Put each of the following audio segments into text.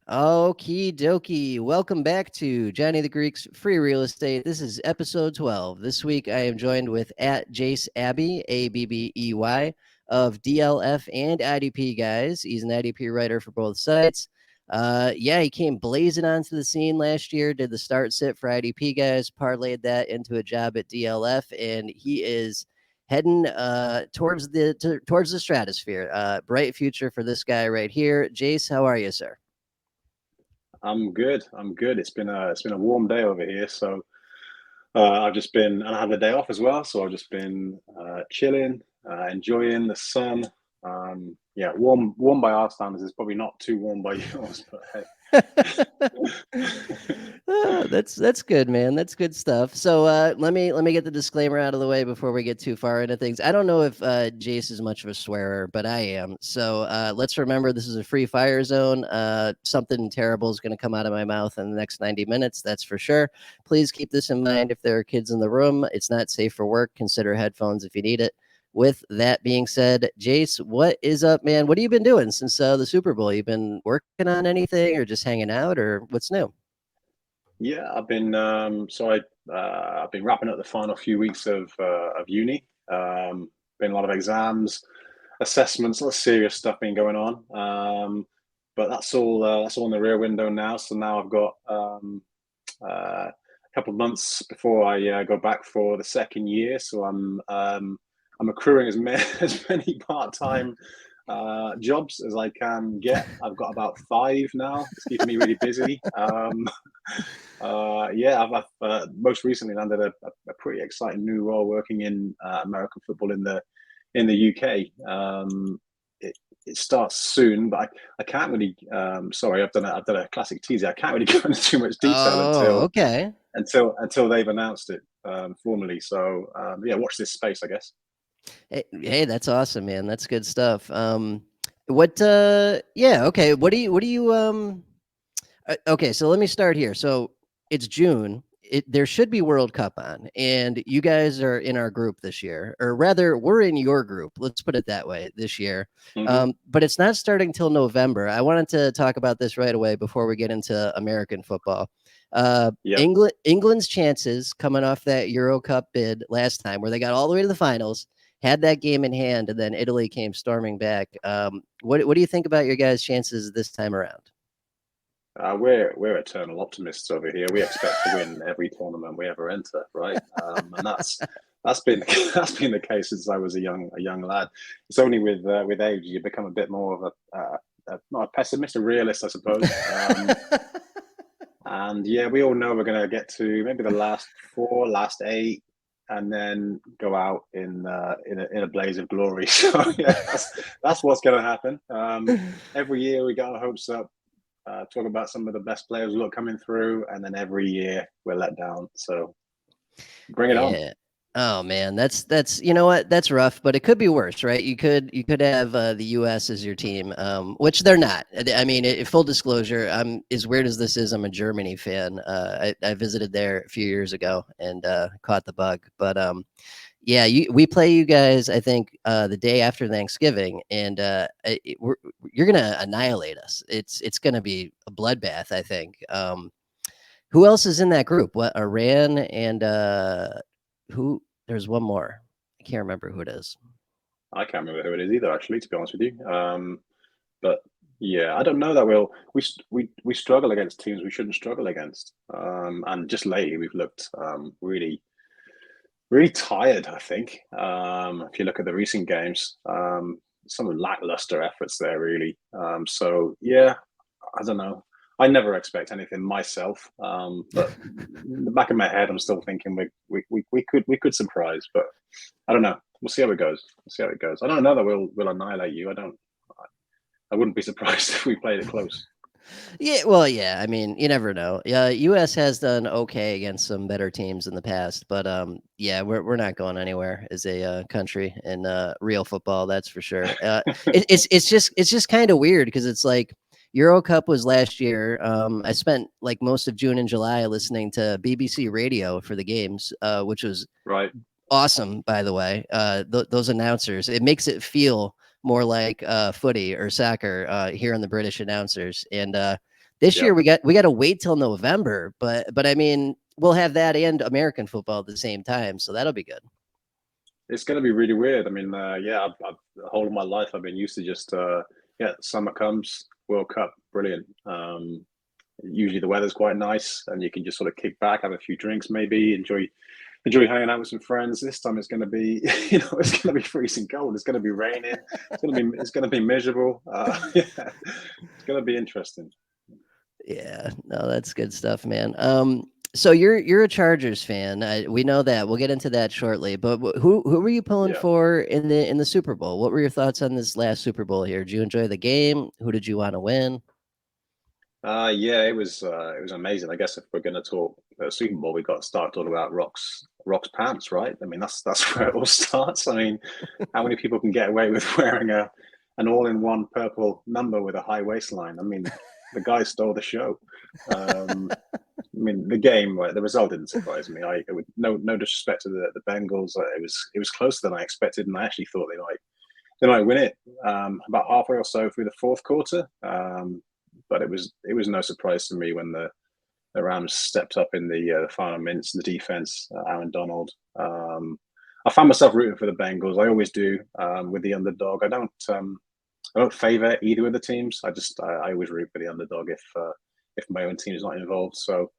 Okie dokie. Welcome back to Johnny the Greek's Free Real Estate. This is episode 12. This week I am joined with at Jace Abbey, Abbey, of DLF and IDP guys. He's an IDP writer for both sites. Yeah, he came blazing onto the scene last year, did the start sit for IDP guys, parlayed that into a job at DLF, and he is heading towards the stratosphere. Bright future for this guy right here. Jace, how are you, sir? I'm good. I'm good. It's been a warm day over here, so I've just been and I have a day off as well, so I've just been chilling, enjoying the sun. Yeah, warm by our standards. It's probably not too warm by yours, but hey. That's good, man. That's good stuff. So let me get the disclaimer out of the way before we get too far into things. I don't know if Jace is much of a swearer, but I am. So let's remember this is a free fire zone. Something terrible is going to come out of my mouth in the next 90 minutes. That's for sure. Please keep this in mind. If there are kids in the room, it's not safe for work. Consider headphones if you need it. With that being said, Jace, what is up, man? What have you been doing since the Super Bowl? You been working on anything, or just hanging out, or what's new? Yeah, I've been wrapping up the final few weeks of uni. Been a lot of exams, assessments, a lot of serious stuff been going on. But that's all in the rear window now. So now I've got a couple of months before I go back for the second year. So I'm accruing as many part time jobs as I can get. I've got about five now. It's keeping me really busy. Yeah, I've most recently landed a pretty exciting new role working in American football in the UK. It starts soon, but I can't really. Sorry, I've done a classic teaser. I can't really go into too much detail Oh, okay. until they've announced it formally. So yeah, watch this space, I guess. Hey, that's awesome, man. That's good stuff. What? Yeah, okay. Okay, so let me start here. So it's June. There should be World Cup on, and you guys are in our group this year, or rather, we're in your group. Let's put it that way this year. Hmm. But it's not starting till November. I wanted to talk about this right away before we get into American football. Yep. England's chances coming off that Euro Cup bid last time, where they got all the way to the finals, had that game in hand, and then Italy came storming back. What do you think about your guys' chances this time around? We're eternal optimists over here. We expect to win every tournament we ever enter, right? And that's been that's been the case since I was a young lad. It's only with age you become a bit more of not a pessimist, a realist, I suppose. And yeah, we all know we're going to get to maybe the last four, last eight, and then go out in a blaze of glory. So yeah, that's what's going to happen. Every year we get our hopes up, talk about some of the best players we've got coming through, and then every year we're let down. So bring it on. Yeah. Oh man, that's you know what? That's rough, but it could be worse, right? You could have the US as your team, which they're not. I mean, full disclosure, I'm as weird as this is, I'm a Germany fan. I visited there a few years ago and caught the bug. But yeah, we play you guys, I think, the day after Thanksgiving, and you're gonna annihilate us. It's gonna be a bloodbath, I think. Who else is in that group? What, Iran and who? There's one more. I can't remember who it is. I can't remember who it is either, actually, to be honest with you. But yeah, I don't know that we struggle against teams we shouldn't struggle against. And just lately we've looked really tired, I think. If you look at the recent games, some lackluster efforts there, really. So yeah, I don't know. I never expect anything myself, but in the back of my head, I'm still thinking we could surprise, but I don't know. We'll see how it goes. We'll see how it goes. I don't know that we'll annihilate you. I wouldn't be surprised if we played it close. Yeah, well, yeah. I mean, you never know. Yeah, U.S. has done okay against some better teams in the past, but yeah, we're not going anywhere as a country in real football. That's for sure. It's just kind of weird because it's like Euro Cup was last year. I spent like most of June and July listening to BBC Radio for the games, which was Right. awesome, by the way. Those announcers, it makes it feel more like footy or soccer, hearing the British announcers. And This year Yep. we got to wait till November, but I mean, we'll have that and American football at the same time, so that'll be good. It's going to be really weird. I mean, the whole of my life I've been used to just yeah, summer comes, World Cup, brilliant. Usually the weather's quite nice, and you can just sort of kick back, have a few drinks, maybe enjoy hanging out with some friends. This time it's going to be, it's going to be freezing cold. It's going to be raining. It's going to be miserable. Yeah, it's going to be interesting. Yeah, no, that's good stuff, man. So you're a Chargers fan. We know that. We'll get into that shortly. But who were you pulling Yeah. for in the Super Bowl? What were your thoughts on this last Super Bowl here? Did you enjoy the game? Who did you want to win? Yeah, it was amazing. I guess if we're going to talk Super Bowl, we got to start talking about Rock's pants, right? I mean, that's where it all starts. I mean, how many people can get away with wearing an all-in-one purple number with a high waistline? I mean, the guy stole the show. I mean, the game, like, the result didn't surprise me. No disrespect to the Bengals. It was closer than I expected, and I actually thought they might win it about halfway or so through the fourth quarter. But it was no surprise to me when the Rams stepped up in the final minutes. The defense, Aaron Donald. I found myself rooting for the Bengals. I always do with the underdog. I don't favor either of the teams. I always root for the underdog if my own team is not involved. So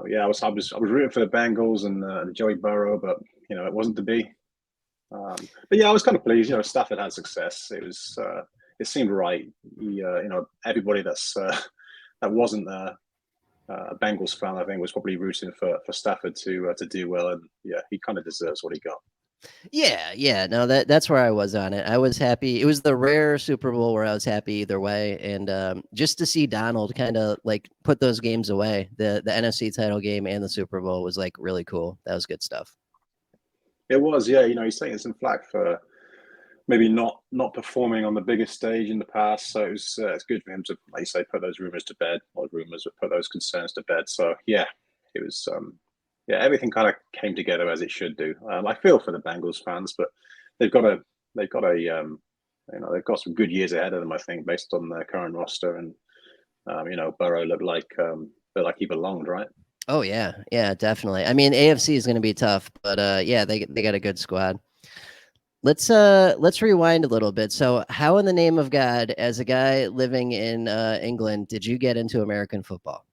yeah, I was rooting for the Bengals and Joey Burrow, but it wasn't to be. But yeah, I was kind of pleased. Stafford had success. It seemed right. Everybody that wasn't a Bengals fan, I think, was probably rooting for Stafford to do well, and yeah, he kind of deserves what he got. Yeah. No, that's where I was on it. I was happy. It was the rare Super Bowl where I was happy either way, and just to see Donald kind of like put those games away, the NFC title game and the Super Bowl was like really cool. That was good stuff. It was, yeah. He's taking some flack for maybe not performing on the biggest stage in the past. So it's good for him to, like you say, put those rumors to bed, or rumors, but put those concerns to bed. So yeah, it was yeah, everything kind of came together as it should do. I feel for the Bengals fans, but they've got they've got some good years ahead of them, I think, based on their current roster, and Burrow looked like he belonged, right? Oh yeah, definitely. I mean, AFC is going to be tough, but yeah, they got a good squad. Let's rewind a little bit. So, how in the name of God, as a guy living in England, did you get into American football?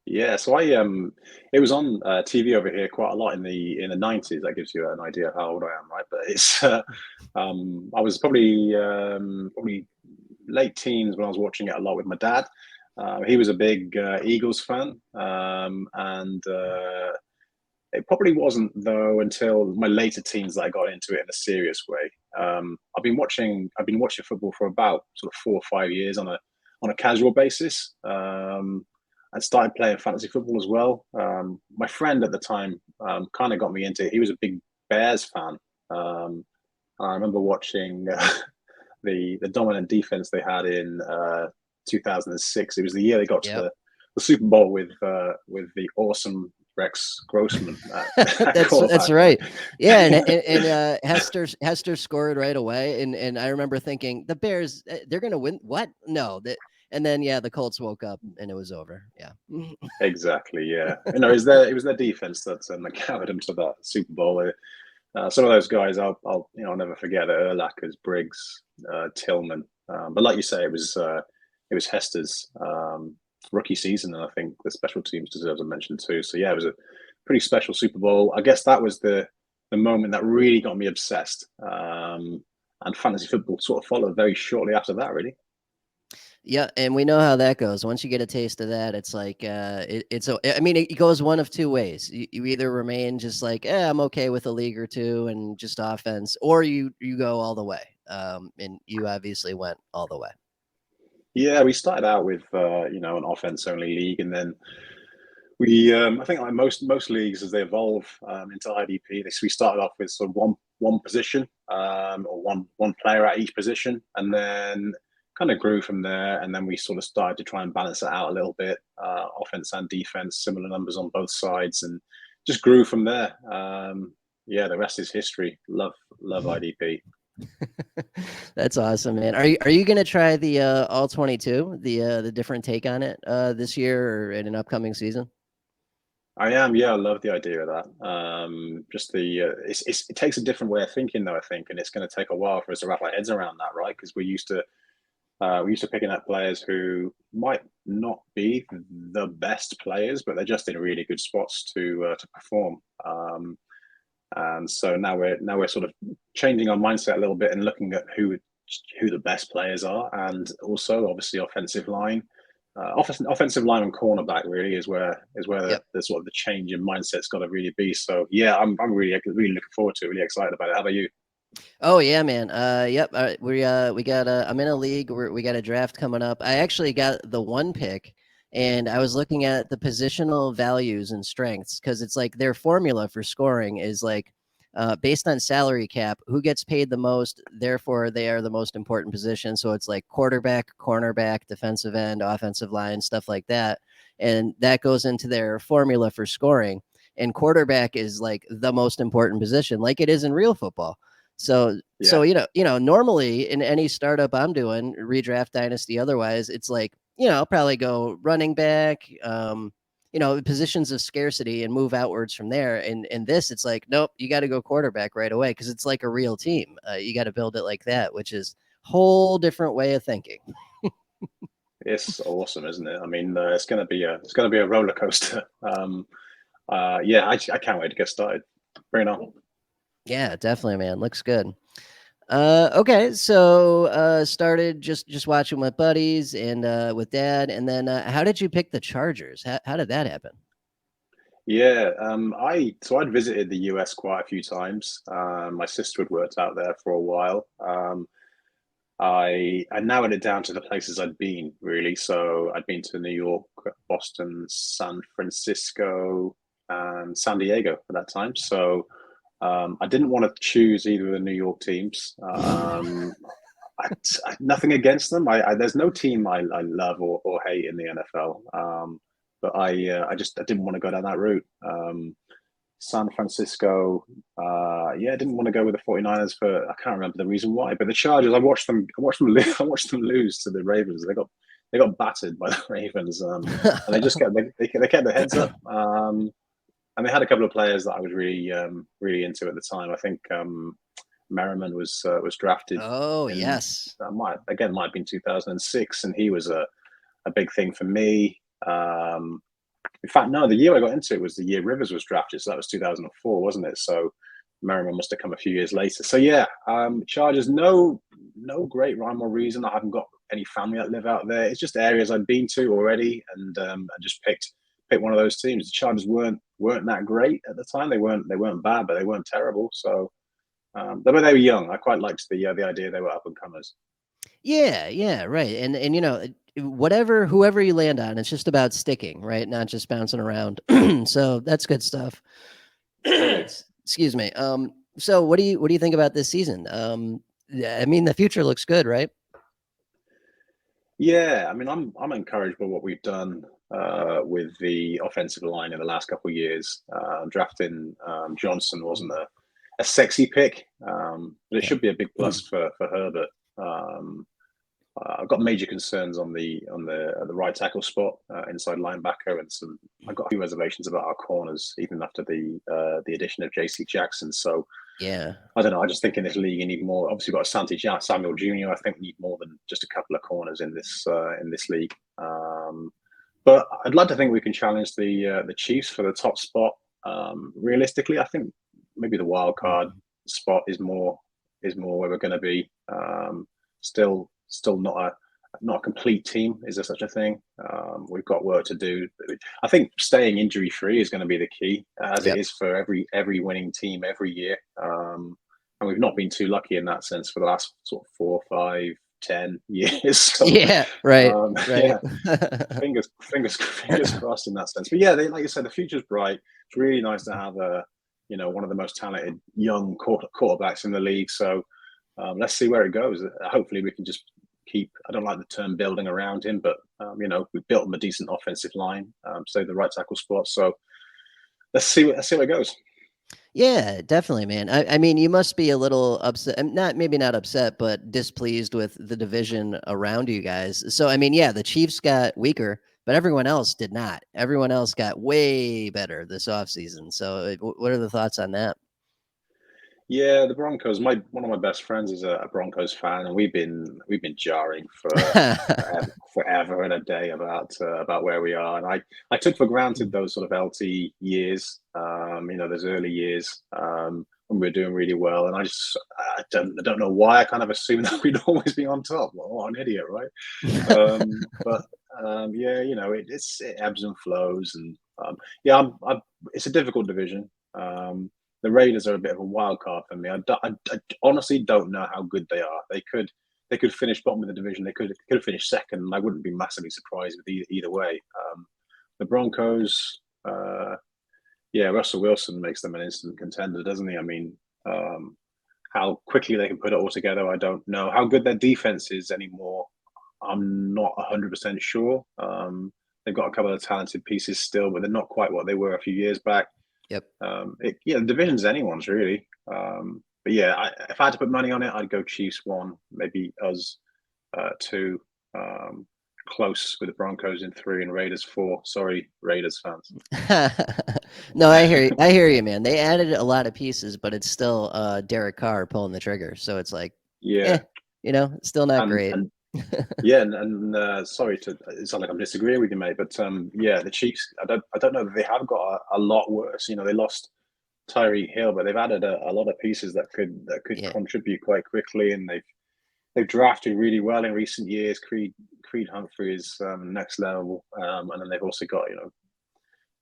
Yeah, so it was on TV over here quite a lot in the 90s. That gives you an idea of how old I am, right? But I was probably late teens when I was watching it a lot with my dad. He was a big Eagles fan, and it probably wasn't though until my later teens that I got into it in a serious way. I've been watching football for about sort of 4 or 5 years on a casual basis. I started playing fantasy football as well. My friend at the time kind of got me into it. He was a big Bears fan. I remember watching the dominant defense they had in 2006. It was the year they got to Yep. the Super Bowl with the awesome Rex Grossman at That's quarterback. right. Yeah, and Hester scored right away, and I remember thinking the Bears they're gonna win. What? No, and then yeah, the Colts woke up and it was over. Yeah. Exactly. Yeah. It was their defense that carried them to that Super Bowl. Some of those guys, I'll never forget. Urlachers, Briggs, Tillman. But like you say, it was Hester's rookie season, and I think the special teams deserves a mention too. So yeah, it was a pretty special Super Bowl. I guess that was the moment that really got me obsessed. And fantasy football sort of followed very shortly after that, really. Yeah, and we know how that goes. Once you get a taste of that, it's like I mean, it goes one of two ways. You either remain just like, I'm okay with a league or two and just offense, or you go all the way. And you obviously went all the way. Yeah, we started out with an offense only league, and then I think like most leagues as they evolve into IDP, we started off with sort of one position or one player at each position, and then kind of grew from there. And then we sort of started to try and balance it out a little bit, offense and defense, similar numbers on both sides, and just grew from there. Yeah, the rest is history. Love IDP. That's awesome, man. Are you gonna try the all 22, the different take on it this year or in an upcoming season? I am, yeah. I love the idea of that. Just it takes a different way of thinking, though. I think, and it's going to take a while for us to wrap our heads around that, right? Because we're used to picking up players who might not be the best players, but they're just in really good spots to perform. And so now we're sort of changing our mindset a little bit and looking at who the best players are, and also obviously offensive line. Offensive line and cornerback really is where Yep. the sort of the change in mindset's got to really be. So yeah, I'm really looking forward to it. Really excited about it. How about you? Oh yeah, man. Yep. We got I'm in a league. We got a draft coming up. I actually got the one pick, and I was looking at the positional values and strengths because it's like their formula for scoring is like based on salary cap, who gets paid the most, therefore they are the most important position. So it's like quarterback, cornerback, defensive end, offensive line, stuff like that, and that goes into their formula for scoring. And quarterback is like the most important position, like it is in real football. So Yeah. normally in any startup I'm doing, redraft dynasty otherwise, it's like, I'll probably go running back, positions of scarcity and move outwards from there. And in this, it's like, nope, you got to go quarterback right away because it's like a real team. You got to build it like that, which is whole different way of thinking. It's awesome, isn't it? I mean, it's gonna be a roller coaster. Yeah, I can't wait to get started. Bring it on. Yeah, definitely, man. Looks good. Okay, so started just watching with buddies and with dad, and then how did you pick the Chargers? How did that happen? Yeah, I'd visited the US quite a few times. My sister had worked out there for a while. I narrowed it down to the places I'd been really. So I'd been to New York, Boston, San Francisco, and San Diego at that time. So I didn't want to choose either of the New York teams. Nothing against them. There's no team I love or hate in the NFL. But I didn't want to go down that route. San Francisco, yeah, I didn't want to go with the 49ers for I can't remember the reason why. But the Chargers, I watched them lose to the Ravens. They got battered by the Ravens, and they just kept their heads up. And they had a couple of players that I was really into at the time. I think Merriman was drafted Oh in yes. that might have been 2006, and he was a big thing for me. In fact, no, the year I got into it was the year Rivers was drafted, so that was 2004, wasn't it? So Merriman must have come a few years later. So yeah, Chargers, no great rhyme or reason. I haven't got any family that live out there. It's just areas I'd been to already, and I just picked one of those teams. The Chargers weren't that great at the time. They weren't bad, but they weren't terrible. So they were young. I quite liked the idea they were up and comers. Yeah, yeah, right. And whatever whoever you land on, it's just about sticking, right? Not just bouncing around. So that's good stuff. Excuse me. So what do you think about this season? Yeah, I mean the future looks good, right? Yeah, I mean, I'm encouraged by what we've done with the offensive line in the last couple of years. Drafting Johnson wasn't a sexy pick, but it Yeah. should be a big plus for Herbert. Um, I've got major concerns on the right tackle spot, inside linebacker, and I've got a few reservations about our corners, even after the addition of J.C. Jackson. So Yeah. I don't know. I just think in this league you need more. Obviously, we've got Samuel Jr. I think we need more than just a couple of corners in this league. But I'd like to think we can challenge the Chiefs for the top spot. Realistically, I think maybe the wild card Mhm. spot is more where we're going to be. Still not a complete team. Is there such a thing? We've got work to do. I think staying injury free is going to be the key, as it Yep. is for every winning team every year. And we've not been too lucky in that sense for the last sort of 4, 5, 10 years. So Yeah, right. Right. yeah, fingers crossed in that sense. But yeah, like you said, the future's bright. It's really nice to have one of the most talented young quarterbacks in the league. So let's see where it goes. Hopefully, we can just keep. I don't like the term building around him, but we've built him a decent offensive line, stay the right tackle spot. So let's see where it goes. Yeah, definitely, man. I mean, you must be a little upset, not maybe not upset, but displeased with the division around you guys. So, I mean, yeah, the Chiefs got weaker, but everyone else did not. Everyone else got way better this offseason. So, what are the thoughts on that? Yeah, the Broncos. My one of my best friends is a Broncos fan, and we've been jarring for forever and a day about where we are. And I took for granted those sort of LT years, those early years when we were doing really well. And I don't know why I kind of assumed that we'd always be on top. Well, what an idiot, right? But yeah, it ebbs and flows, and yeah, it's a difficult division. The Raiders are a bit of a wild card for me. I honestly don't know how good they are. They could finish bottom of the division. They could have finished second, and I wouldn't be massively surprised with either way. The Broncos, yeah, Russell Wilson makes them an instant contender, doesn't he? I mean, how quickly they can put it all together, I don't know. How good their defense is anymore, I'm not 100% sure. They've got a couple of talented pieces still, but they're not quite what they were a few years back. Yep. Yeah, the division's anyone's really. But yeah, if I had to put money on it, I'd go Chiefs one, maybe us two, close with the Broncos in three and Raiders four. Sorry, Raiders fans. No, I hear you. I hear you, man. They added a lot of pieces, but it's still Derek Carr pulling the trigger. So it's like, eh, Yeah, still not and great. and yeah, and sorry to it sound like I'm disagreeing with you, mate, but yeah, the Chiefs. I don't know that they have got a lot worse. They lost Tyreek Hill, but they've added a lot of pieces that could Yeah. contribute quite quickly, and they've drafted really well in recent years. Creed Humphrey is next level, and then they've also got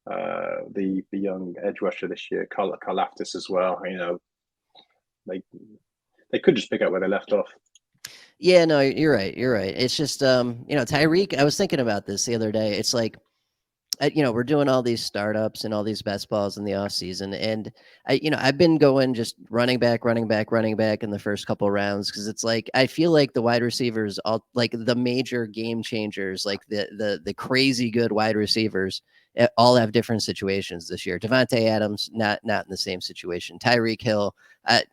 the young edge rusher this year, Karlaftis as well. They they could just pick up where they left off. Yeah, no, you're right. You're right. It's just Tyreek, I was thinking about this the other day. It's like we're doing all these startups and all these best balls in the off season, and I've been going just running back, running back, running back in the first couple rounds because it's like I feel like the wide receivers, all like the major game changers, like the crazy good wide receivers, all have different situations this year. Devontae Adams not in the same situation. Tyreek Hill, last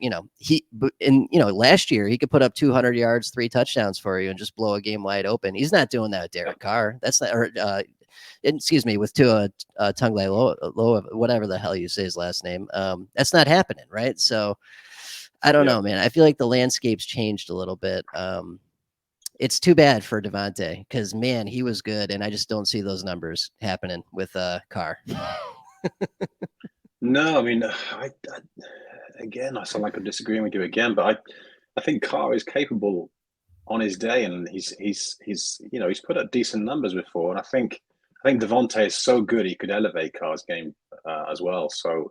year he could put up 200 yards, 3 touchdowns for you, and just blow a game wide open. He's not doing that with Derek Carr. That's not, or excuse me, with Tua Tagovailoa, whatever the hell you say his last name. That's not happening, right? So I don't Yeah. know, man. I feel like the landscape's changed a little bit. It's too bad for Devontae because man, he was good, and I just don't see those numbers happening with Carr. No, I mean, again, I sound like I'm disagreeing with you again, but I think Carr is capable on his day, and he's put up decent numbers before, and I think Devontae is so good he could elevate Carr's game as well. So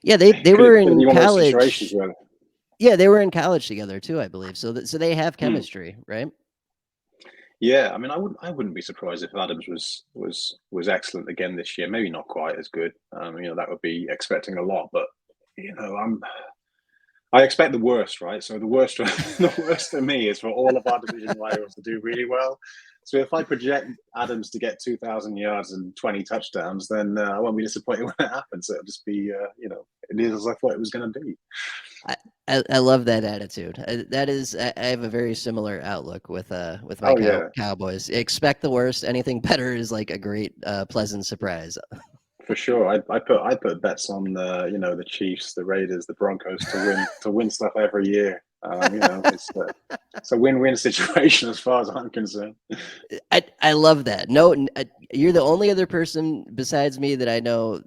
Yeah, they could were it in be one of those situations college. where, Yeah, they were in college together too, I believe. So they have hmm, chemistry, right? yeah, I mean, I wouldn't be surprised if Adams was excellent again this year. Maybe not quite as good. That would be expecting a lot, but I expect the worst, right? So the worst, the worst for me is for all of our division rivals to do really well. So if I project Adams to get 2,000 yards and 20 touchdowns, then I won't be disappointed when it happens. It'll just be, it is as I thought it was going to be. I, I love that attitude. That is, I have a very similar outlook with my Oh yeah, Cowboys. Expect the worst. Anything better is like a great, pleasant surprise. for sure. I put bets on the Chiefs, the Raiders, the Broncos to win stuff every year. It's a win-win situation as far as I'm concerned. I love that. No, you're the only other person besides me that I know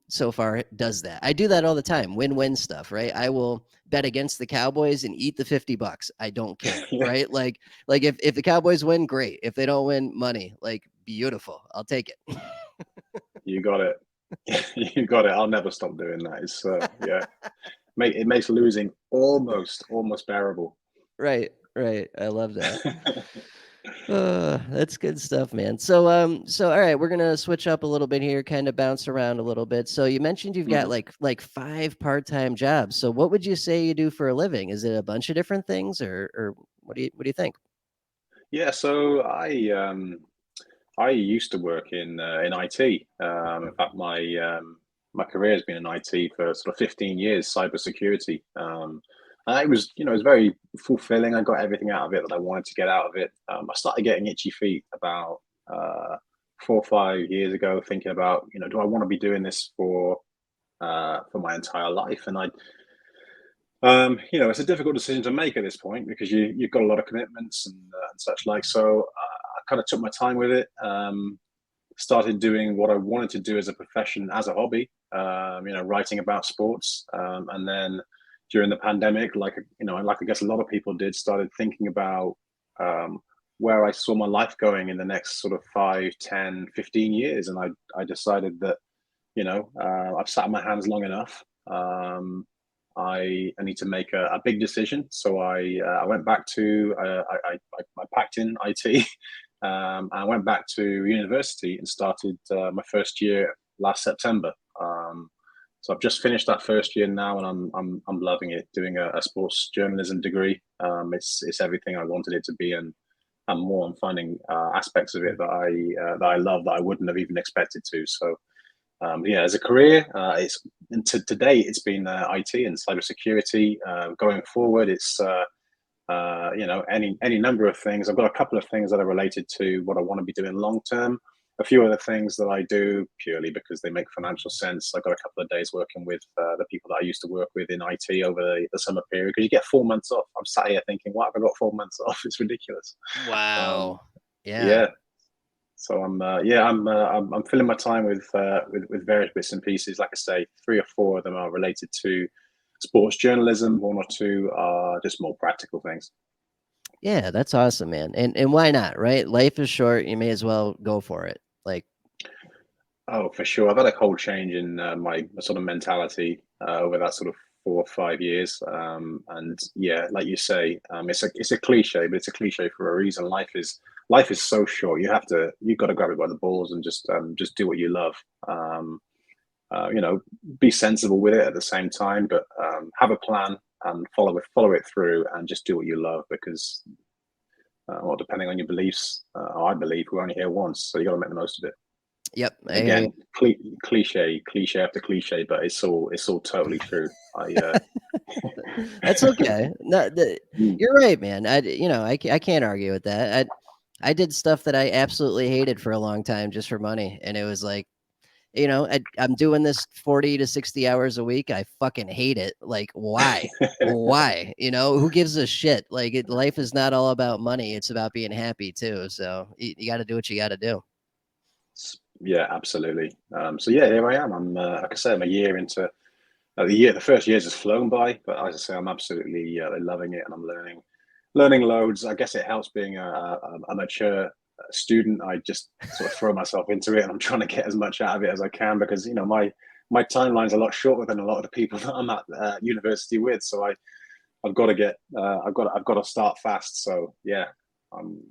so far does that. I do that all the time. Win-win stuff, right? I will bet against the Cowboys and eat the $50. I don't care, Yeah, right? Like if the Cowboys win, great. If they don't win, money, like beautiful. I'll take it. you got it. You got it. I'll never stop doing that. It's yeah, it makes losing almost bearable. Right, right. I love that. That's good stuff, man. So all right, we're gonna switch up a little bit here, kind of bounce around a little bit. So you mentioned you've got Mhm. like 5 part-time jobs. So what would you say you do for a living? Is it a bunch of different things, or what do you think? Yeah, so I used to work in IT. In fact, my career has been in IT for sort of 15 years, cybersecurity. And it was, it was very fulfilling. I got everything out of it that I wanted to get out of it. I started getting itchy feet about 4 or 5 years ago, thinking about, do I want to be doing this for my entire life? And it's a difficult decision to make at this point because you've got a lot of commitments and such like. So I kind of took my time with it. Started doing what I wanted to do as a profession, as a hobby. Writing about sports, and then during the pandemic, like I guess a lot of people did, started thinking about where I saw my life going in the next sort of 5, 10, 15 years, and I decided that I've sat on my hands long enough. I need to make a big decision. So I went back to I packed in IT. I went back to university and started my first year last September. So I've just finished that first year now, and I'm loving it. Doing a sports journalism degree. It's everything I wanted it to be, and more. I'm finding aspects of it that I love that I wouldn't have even expected to. So as a career, to date it's been IT and cybersecurity. Going forward, it's any number of things. I've got a couple of things that are related to what I want to be doing long term. A few other things that I do purely because they make financial sense. I've got a couple of days working with the people that I used to work with in IT over the summer period, because you get 4 months off. I'm sat here thinking, what have I got 4 months off? It's ridiculous. Wow. Yeah. Yeah. So I'm filling my time with various bits and pieces. Like I say, 3 or 4 of them are related to sports journalism. 1 or 2 are just more practical things. Yeah, that's awesome, man. And why not, right? Life is short. You may as well go for it. Like, oh, for sure. I've had a whole change in my sort of mentality over that sort of 4 or 5 years. And yeah, like you say, it's a cliche, but it's a cliche for a reason. Life is so short. You've got to grab it by the balls and just do what you love. Be sensible with it at the same time, but have a plan and follow it through, and just do what you love, because well, depending on your beliefs, I believe we're only here once, so you got to make the most of it. yep. Again, cliche after cliche, but it's all totally true. That's okay. No, Mm. you're right, man. I can't argue with that. I did stuff that I absolutely hated for a long time just for money, and it was like, I'm doing this 40 to 60 hours a week. I fucking hate it. Like, why? Why? Who gives a shit? Like, life is not all about money. It's about being happy too. So you got to do what you got to do. Yeah, absolutely. So yeah, here I am. I'm like I say, I'm a year into the first years has flown by, but as I say, I'm absolutely loving it, and I'm learning loads. I guess it helps being a mature student. I just sort of throw myself into it, and I'm trying to get as much out of it as I can, because my timeline's a lot shorter than a lot of the people that I'm at university with. So I've got to get I've got to start fast. So yeah, I'm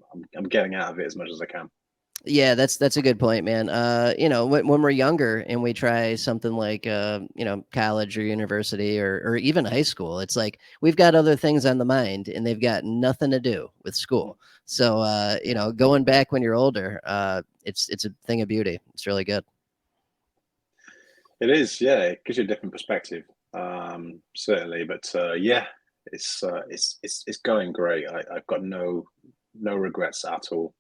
getting out of it as much as I can. Yeah, that's a good point, man. When we're younger and we try something like college or university or even high school, it's like we've got other things on the mind and they've got nothing to do with school. So going back when you're older, it's a thing of beauty. It's really good. It is, yeah. It gives you a different perspective, certainly. But yeah, it's going great. I've got no regrets at all.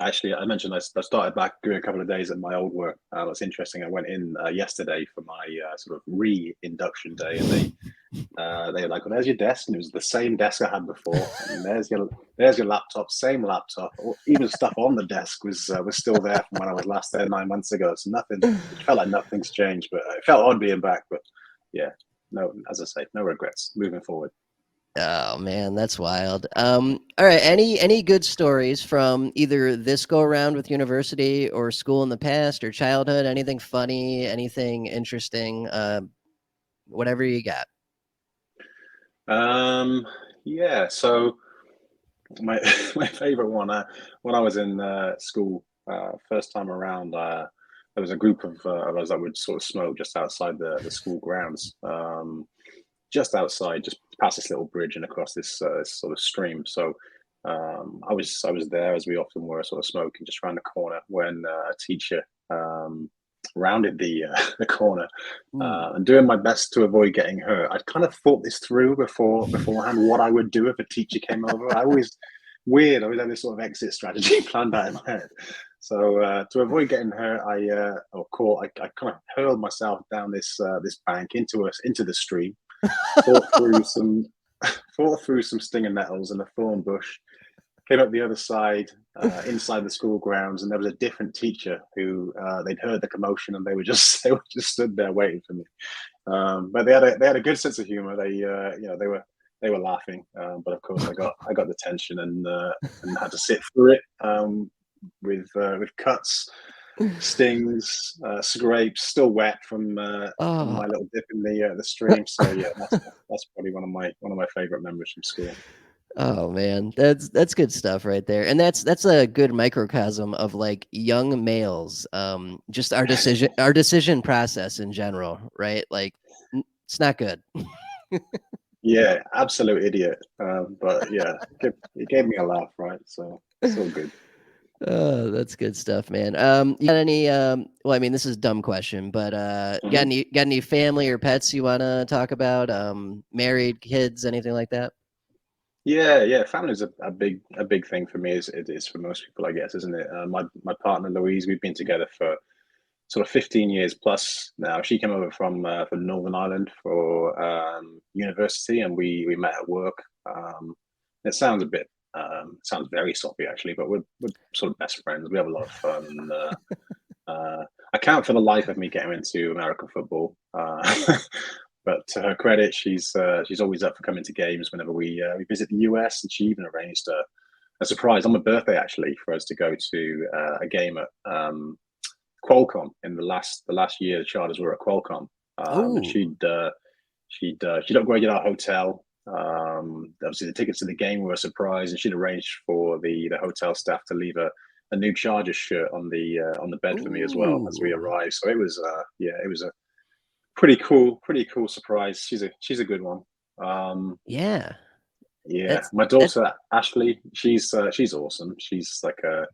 Actually, I mentioned I started back doing a couple of days at my old work. That's interesting. I went in yesterday for my sort of re-induction day, and they were like, "Well, there's your desk," and it was the same desk I had before. And there's your laptop, same laptop. Even stuff on the desk was still there from when I was last there 9 months ago. So nothing. It felt like nothing's changed, but it felt odd being back. But yeah, no, as I say, no regrets moving forward. Oh man, that's wild. All right. Any good stories from either this go around with university or school in the past or childhood? Anything funny? Anything interesting? Whatever you got. Um, yeah. So my my favorite one, when I was in school first time around, there was a group of us that would sort of smoke just outside the school grounds, just outside, just past this little bridge and across this sort of stream. So I was there, as we often were, sort of smoking just around the corner, when a teacher rounded the the corner, Ooh. and doing my best to avoid getting hurt. I'd kind of thought this through beforehand, what I would do if a teacher came over. I always had this sort of exit strategy planned out in my head. So to avoid getting hurt, I kind of hurled myself down this bank into the stream, fought through some fought through some stinger nettles and a thorn bush, came up the other side, inside the school grounds, and there was a different teacher who they'd heard the commotion, and they were just stood there waiting for me. But they had a good sense of humor. They were laughing, but of course I got the tension and had to sit through it, with cuts, stings, scrapes, still wet from Oh, my little dip in the stream. So yeah, that's probably one of my favorite memories from school. oh man, that's good stuff right there, and that's a good microcosm of like young males, just our decision process in general, right? Like, it's not good. Yeah, absolute idiot. But yeah, it gave me a laugh, right? So it's all good. Oh, that's good stuff, man. You got any? Well, I mean, this is a dumb question, but Mhm. got any family or pets you want to talk about? Married, kids, anything like that? Yeah, yeah. Family's a big thing for me, as it is for most people, I guess, isn't it? My partner Louise, we've been together for sort of 15 years plus now. She came over from Northern Ireland for university, and we met at work. It sounds a bit sounds very soppy actually, but we're sort of best friends. We have a lot of fun. I can't for the life of me get her into American football. But to her credit, she's always up for coming to games whenever we visit the US, and she even arranged a surprise on my birthday actually for us to go to a game at Qualcomm in the last year the Chargers were at Qualcomm, and Oh, she'd upgraded our hotel. Obviously, the tickets to the game were a surprise, and she'd arranged for the hotel staff to leave a new Chargers shirt on the bed for me as well as we ooh, arrived. So it was it was a pretty cool surprise. She's a good one. Um, yeah. yeah, That's my that. daughter Ashley, she's awesome. She's like a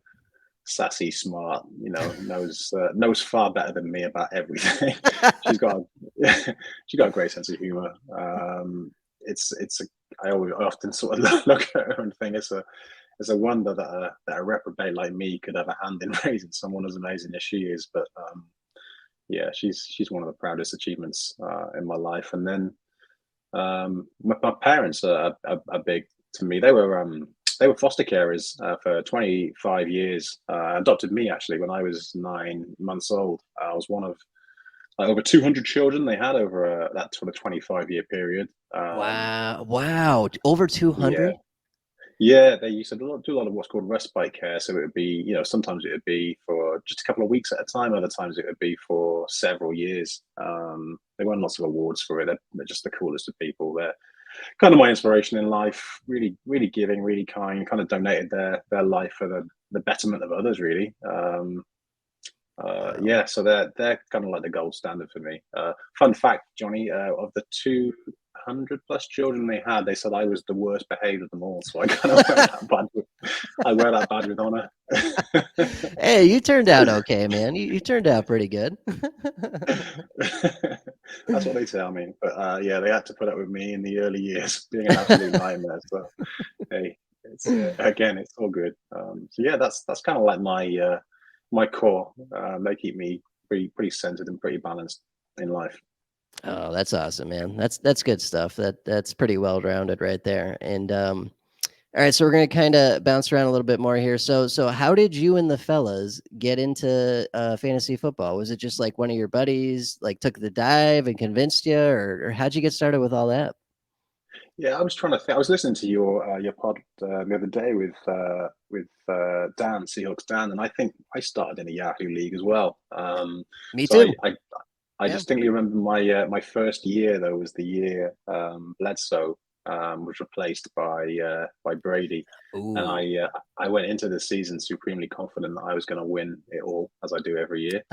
sassy, smart, knows far better than me about everything. she's got she's got a great sense of humor. It's I often sort of look at her and think it's a wonder that a reprobate like me could have a hand in raising someone as amazing as she is. But yeah, she's one of the proudest achievements in my life. And then my parents are big to me. They were foster carers for 25 years. Adopted me actually when I was 9 months old. I was one of over 200 children they had over that sort of 25-year period. Wow, wow, over Yeah, 200. yeah, they used to do a lot of what's called respite care. So it would be, sometimes it would be for just a couple of weeks at a time. Other times it would be for several years. They won lots of awards for it. They're just the coolest of people. They're kind of my inspiration in life. Really, really giving, really kind. Kind of donated their life for the betterment of others. Really. Wow. Yeah, so they're kind of like the gold standard for me. Fun fact, Johnny, of the 200 plus children they had, they said I was the worst behaved of them all. So I kind of I wear that badge with honor. Hey, you turned out okay, man. You turned out pretty good. That's what they tell me. But yeah, they had to put up with me in the early years being an absolute nightmare. So hey, it's again, it's all good. So yeah, that's kind of like my core. They keep me pretty centered and pretty balanced in life. Oh, that's awesome, man. That's good stuff. That's pretty well rounded right there. And all right, so we're gonna kind of bounce around a little bit more here. So how did you and the fellas get into fantasy football? Was it just like one of your buddies like took the dive and convinced you, or how'd you get started with all that? Yeah, I was trying to think. I was listening to your pod the other day with Dan Seahawks Dan, and I think I started in a Yahoo league as well. Me So too. I Yeah. distinctly remember my first year though was the year Bledsoe was replaced by Brady, and Ooh. I went into the season supremely confident that I was going to win it all as I do every year.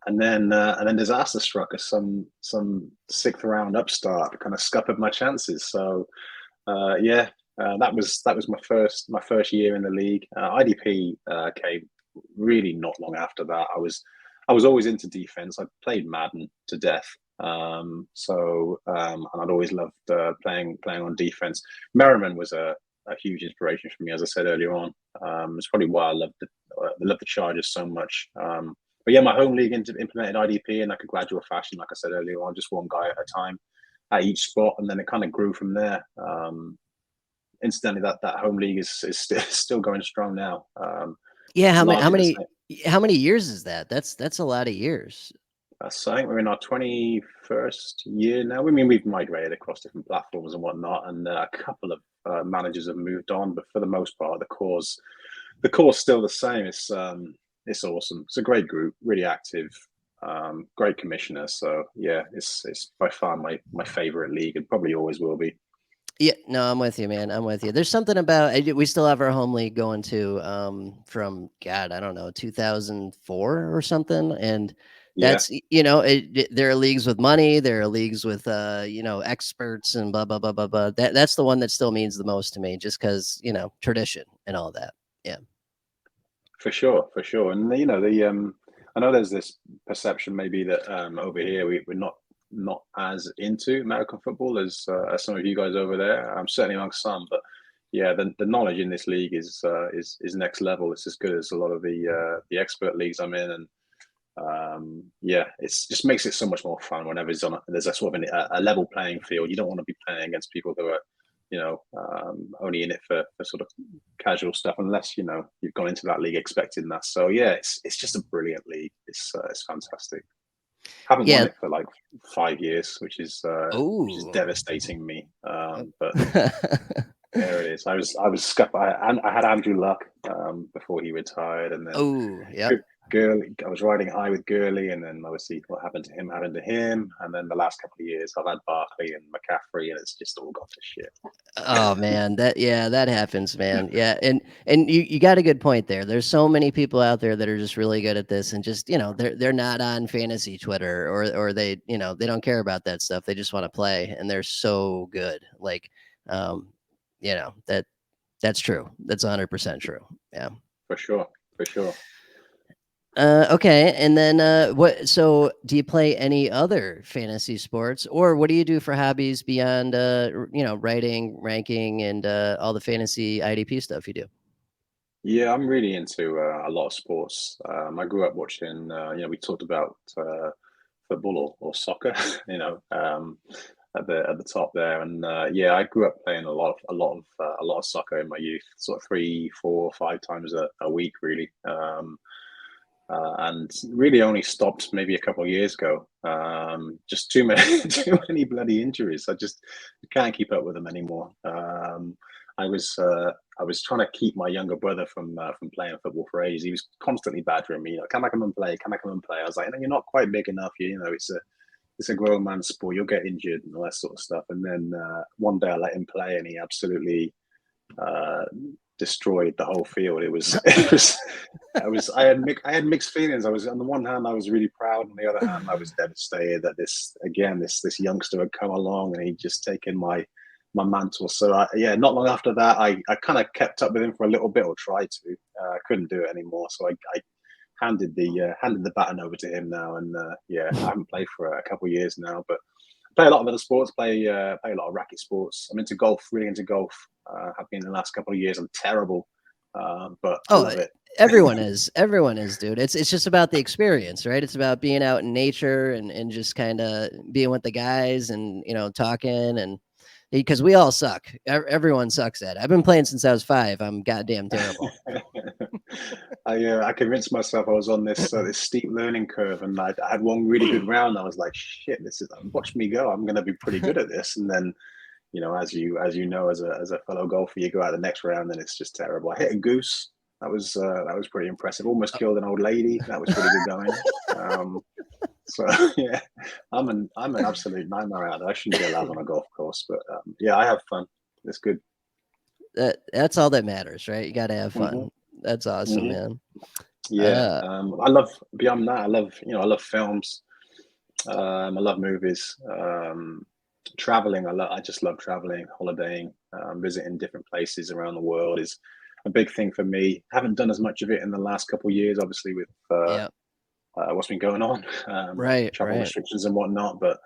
And then disaster struck us. Some sixth round upstart kind of scuppered my chances. So yeah, that was my first year in the league. IDP came really not long after that. I was always into defense. I played Madden to death. And I'd always loved playing on defense. Merriman was a huge inspiration for me, as I said earlier on. It's probably why I love the Chargers so much. But yeah, my home league implemented IDP in like a gradual fashion, like I said earlier on, just one guy at a time at each spot, and then it kind of grew from there. Incidentally, that home league is still going strong now. Yeah, Largely how many years is that? That's a lot of years. So I think we're in our 21st year now. I mean, we've migrated across different platforms and whatnot, and a couple of managers have moved on, but for the most part, the core's still the same. It's awesome. It's a great group, really active, great commissioner. So yeah, it's by far my favorite league, and probably always will be. Yeah, no, I'm with you, man. I'm with you. There's something about we still have our home league going to from God, I don't know, 2004 or something, and Yeah, that's there are leagues with money, there are leagues with experts and blah blah blah blah blah. That's the one that still means the most to me, just because tradition and all that. Yeah. for sure, for sure. And I know there's this perception maybe that over here we're not as into American football as some of you guys over there. I'm certainly among some, but yeah, the knowledge in this league is next level. It's as good as a lot of the expert leagues I'm in, and yeah, it's just makes it so much more fun whenever there's a sort of a level playing field. You don't want to be playing against people who are only in it for sort of casual stuff, unless you've gone into that league expecting that. So yeah, it's just a brilliant league. It's fantastic. Haven't won Yeah. it for like 5 years, which is Oh. devastating me. But there it is. I was scuffed. I had Andrew Luck before he retired, and then Oh, yep. Gurley. I was riding high with Gurley, and then obviously what happened to him, and then the last couple of years I've had Barkley and McCaffrey, and it's just all gone to shit. Oh man, that happens, man. Yeah, and you got a good point there. There's so many people out there that are just really good at this, and just they're not on fantasy Twitter, or they they don't care about that stuff. They just want to play, and they're so good. Like, that's true. That's 100% true. Yeah. For sure, for sure. Okay, and then what? So, do you play any other fantasy sports, or what do you do for hobbies beyond writing, ranking, and all the fantasy IDP stuff you do? Yeah, I'm really into a lot of sports. I grew up watching. We talked about football or soccer. At the top there, and yeah, I grew up playing a lot of soccer in my youth, sort of 3, 4, 5 times a week, really. And really only stopped maybe a couple of years ago. Just too many too many bloody injuries. I just can't keep up with them anymore. I was trying to keep my younger brother from playing football for ages. He was constantly badgering me, "Can I come and play? Can I come and play?" I was like, "No, you're not quite big enough. It's a grown man sport. You'll get injured and all that sort of stuff." And then one day I let him play, and he absolutely uh, destroyed the whole field. I had mixed feelings. I was, on the one hand, I was really proud, on the other hand, I was devastated that this youngster had come along and he'd just taken my mantle. So yeah, not long after that, I kind of kept up with him for a little bit, or tried to. I couldn't do it anymore, so I handed the baton over to him now, and yeah, I haven't played for a couple of years now, but play a lot of other sports. Play a lot of racket sports. I'm into golf, really into golf. Have been the last couple of years. I'm terrible, but I Oh, love it. everyone is, dude. It's just about the experience, right? It's about being out in nature and just kind of being with the guys and talking, and because we all suck. Everyone sucks at it. I've been playing since I was 5. I'm goddamn terrible. I convinced myself I was on this steep learning curve, and I had one really good round. I was like, shit, this is watch me go. I'm going to be pretty good at this. And then, as you know, as a fellow golfer, you go out the next round and it's just terrible. I hit a goose. That was pretty impressive. Almost killed an old lady. That was pretty good going. So yeah, I'm an absolute nightmare out there. I shouldn't be allowed on a golf course, but yeah, I have fun. It's good. That's all that matters, right? You got to have Mm-hmm. fun. That's awesome, Mm-hmm. man. Yeah, I love beyond that. I love films. I love movies. Traveling. I just love traveling, holidaying, visiting different places around the world is a big thing for me. Haven't done as much of it in the last couple of years, obviously with Yeah. what's been going on, Right, travel right. restrictions and whatnot. But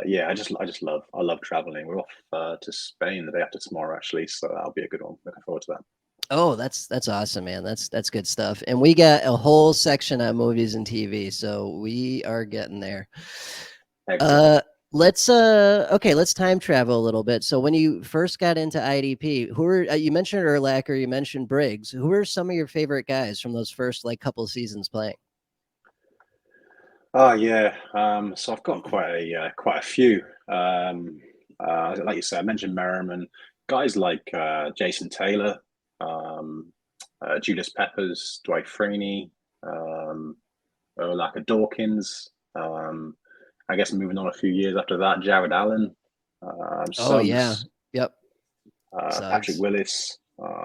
yeah, I love traveling. We're off to Spain the day after tomorrow, actually, so that'll be a good one. Looking forward to that. Oh, that's awesome, man. That's good stuff. And we got a whole section on movies and TV, so we are getting there. Excellent. Uh let's okay, let's time travel a little bit. So when you first got into IDP, who were you mentioned Urlacher, you mentioned Briggs. Who were some of your favorite guys from those first like couple seasons playing? Oh yeah, so I've got quite a few. Like you said, I mentioned Merriman, guys like Jason Taylor, um, Julius Peppers, Dwight Freeney, um, like Dawkins. I guess moving on a few years after that, Jared Allen, Oh yeah. Suggs, Yep. Patrick Suggs. Willis.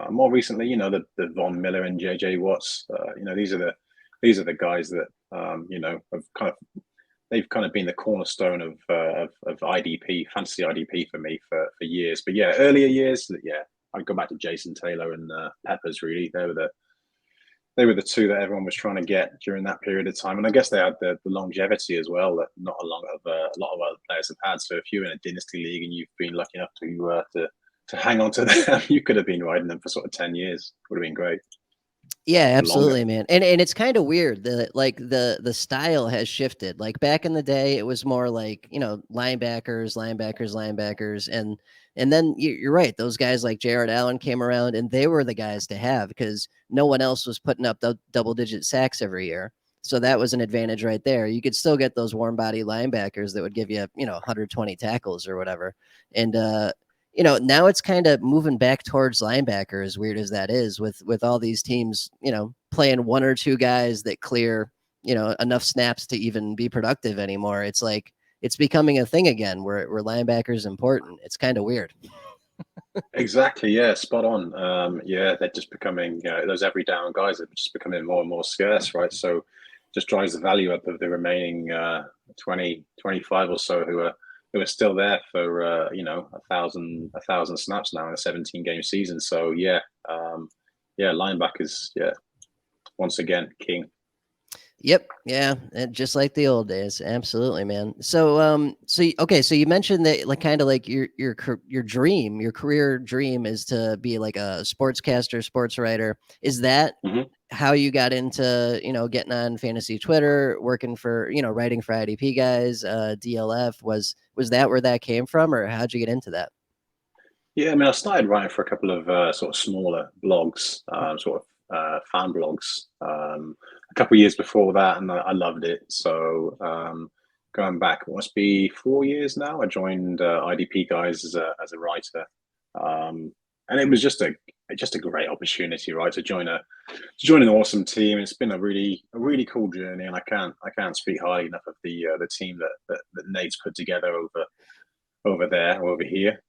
More recently, the Von Miller and JJ Watts. These are the guys that have they've kind of been the cornerstone of IDP, fantasy IDP for me for years. But yeah, earlier years, yeah, I'd go back to Jason Taylor and Peppers. Really, they were the two that everyone was trying to get during that period of time, and I guess they had the longevity as well that not a lot of other players have had. So if you're in a dynasty league and you've been lucky enough to hang on to them, you could have been riding them for sort of 10 years. Would have been great, Yeah, or longer. absolutely, man. And it's kind of weird that like the style has shifted. Like back in the day, it was more like, linebackers, linebackers, linebackers, and then you're right. Those guys like Jared Allen came around, and they were the guys to have because no one else was putting up double digit sacks every year. So that was an advantage right there. You could still get those warm body linebackers that would give you, 120 tackles or whatever. And now it's kind of moving back towards linebacker, as weird as that is, with all these teams, playing one or two guys that clear, enough snaps to even be productive anymore. It's like it's becoming a thing again where linebacker is important. It's kind of weird. Exactly, yeah, spot on. Yeah, they're just becoming those every down guys are just becoming more and more scarce, right? So just drives the value up of the remaining 20, 25 or so who are still there for a thousand snaps now in a 17 game season. So yeah, linebackers, yeah, once again king. Yep. Yeah. Just like the old days. Absolutely, man. Okay. So you mentioned that, like, kind of like your dream, your career dream is to be like a sportscaster, sports writer. Is that Mm-hmm. how you got into, getting on fantasy Twitter, working for, writing for IDP guys, DLF? Was that where that came from, or how'd you get into that? Yeah, I mean, I started writing for a couple of sort of smaller blogs, sort of fan blogs, a couple of years before that, and I loved it. So going back, it must be 4 years now. I joined IDP Guys as a writer, and it was just a great opportunity, right, to join an awesome team. It's been a really cool journey, and I can't speak highly enough of the team that Nate's put together over there or over here.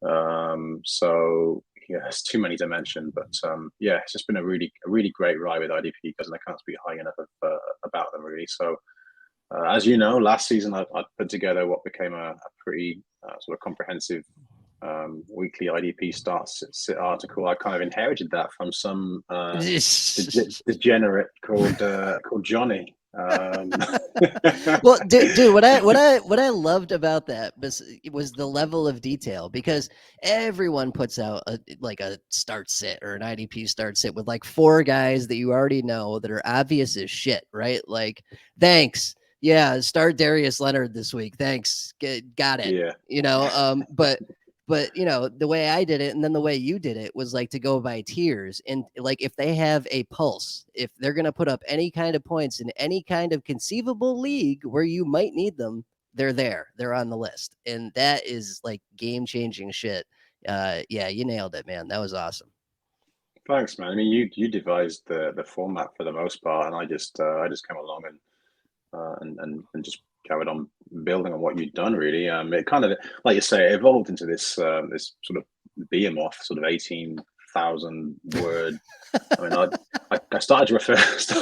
So yeah, it's too many to mention, but yeah, it's just been a really great ride with IDP because I can't speak high enough about them really. So as you know, last season I put together what became a pretty sort of comprehensive weekly IDP starts sit article. I kind of inherited that from some degenerate called Johny. Well, dude, what I loved about that was the level of detail, because everyone puts out like a start sit or an IDP start sit with like four guys that you already know that are obvious as shit, right? Like, thanks, yeah, start Darius Leonard this week, thanks, got it, Yeah, but the way I did it and then the way you did it was like to go by tiers. And like if they have a pulse, if they're going to put up any kind of points in any kind of conceivable league where you might need them, they're on the list. And that is like game changing shit. Yeah, you nailed it, man. That was awesome. thanks, man. I mean, you devised the format for the most part, and I just came along and just carried on building on what you'd done. Really, it kind of, like you say, it evolved into this sort of behemoth, sort of 18,000 word. I mean, I started to refer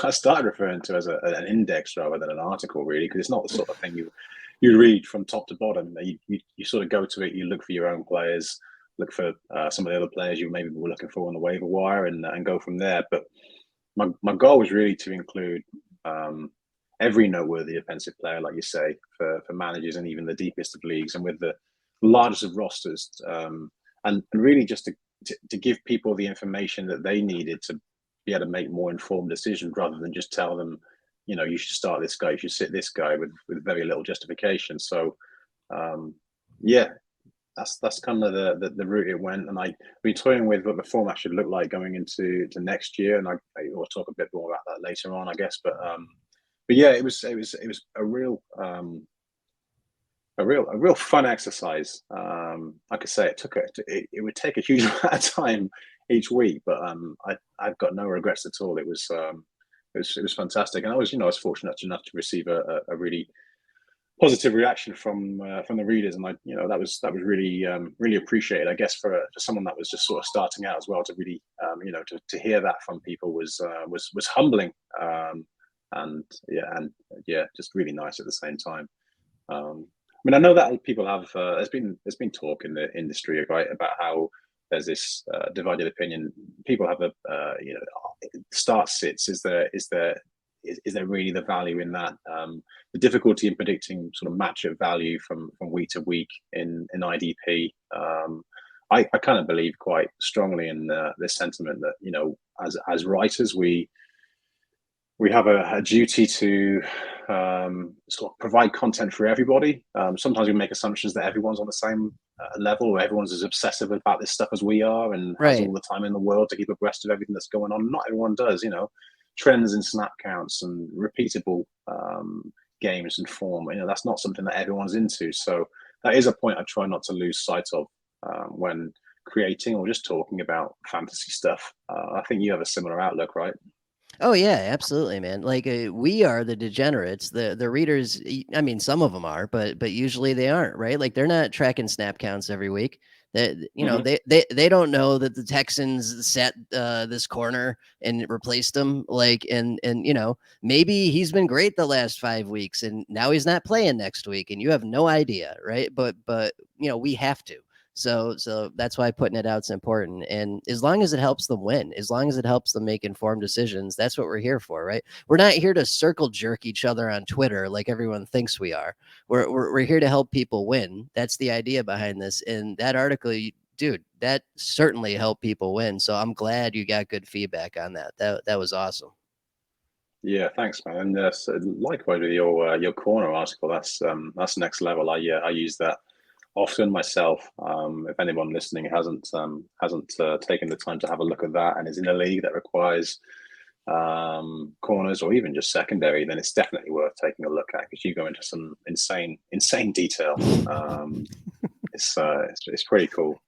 I started referring to as an index rather than an article, really, because it's not the sort of thing you read from top to bottom. You sort of go to it, you look for your own players, look for some of the other players you maybe were looking for on the waiver wire, and go from there. But my goal was really to include every noteworthy offensive player, like you say, for managers and even the deepest of leagues and with the largest of rosters, and really just to give people the information that they needed to be able to make more informed decisions rather than just tell them, you should start this guy, you should sit this guy with very little justification. So, yeah, that's kind of the route it went, and I've been toying with what the format should look like going into next year, and I will talk a bit more about that later on, I guess. But yeah, it was a real a real fun exercise. Like I say, it would take a huge amount of time each week, but I've got no regrets at all. It was fantastic, and I was fortunate enough to receive a really positive reaction from the readers, and that was really really appreciated. I guess for someone that was just sort of starting out as well, to really to hear that from people was humbling, and yeah, just really nice at the same time. I mean, I know that people have there's been talk in the industry, right, about how there's this divided opinion. People have start sits. Is there really the value in that? The difficulty in predicting sort of matchup value from week to week in IDP. I kind of believe quite strongly in this sentiment that as writers we have a duty to sort of provide content for everybody. Sometimes we make assumptions that everyone's on the same level, or everyone's as obsessive about this stuff as we are and has all the time in the world to keep abreast of everything that's going on. Not everyone does, trends in snap counts and repeatable games and form. That's not something that everyone's into. So that is a point I try not to lose sight of when creating or just talking about fantasy stuff. I think you have a similar outlook, right? Oh yeah, absolutely, man. Like we are the degenerates. The readers. I mean, some of them are, but usually they aren't, right? Like they're not tracking snap counts every week. That Mm-hmm. they don't know that the Texans set this corner and replaced him. Like and maybe he's been great the last 5 weeks and now he's not playing next week and you have no idea, right? But we have to. So that's why putting it out is important. And as long as it helps them win, as long as it helps them make informed decisions, that's what we're here for, right? We're not here to circle jerk each other on Twitter like everyone thinks we are. We're here to help people win. That's the idea behind this. And that article, dude, that certainly helped people win. So I'm glad you got good feedback on that. That was awesome. Yeah, thanks, man. And so likewise with your corner article, that's next level. I use that often myself. If anyone listening hasn't taken the time to have a look at that and is in a league that requires corners or even just secondary, then it's definitely worth taking a look at because you go into some insane detail. It's pretty cool.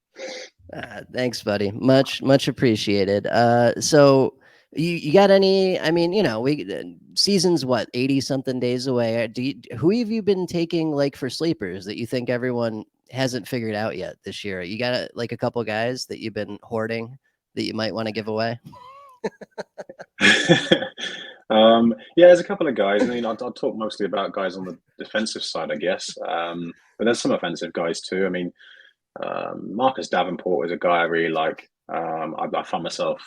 Thanks, buddy. Much appreciated. So you got any? I mean, we season's what 80 something days away. Who have you been taking like for sleepers that you think everyone hasn't figured out yet this year? You got like a couple guys that you've been hoarding that you might want to give away? Yeah, there's a couple of guys. I mean, I'll talk mostly about guys on the defensive side, I guess. But there's some offensive guys too. I mean, Marcus Davenport is a guy I really like. I find myself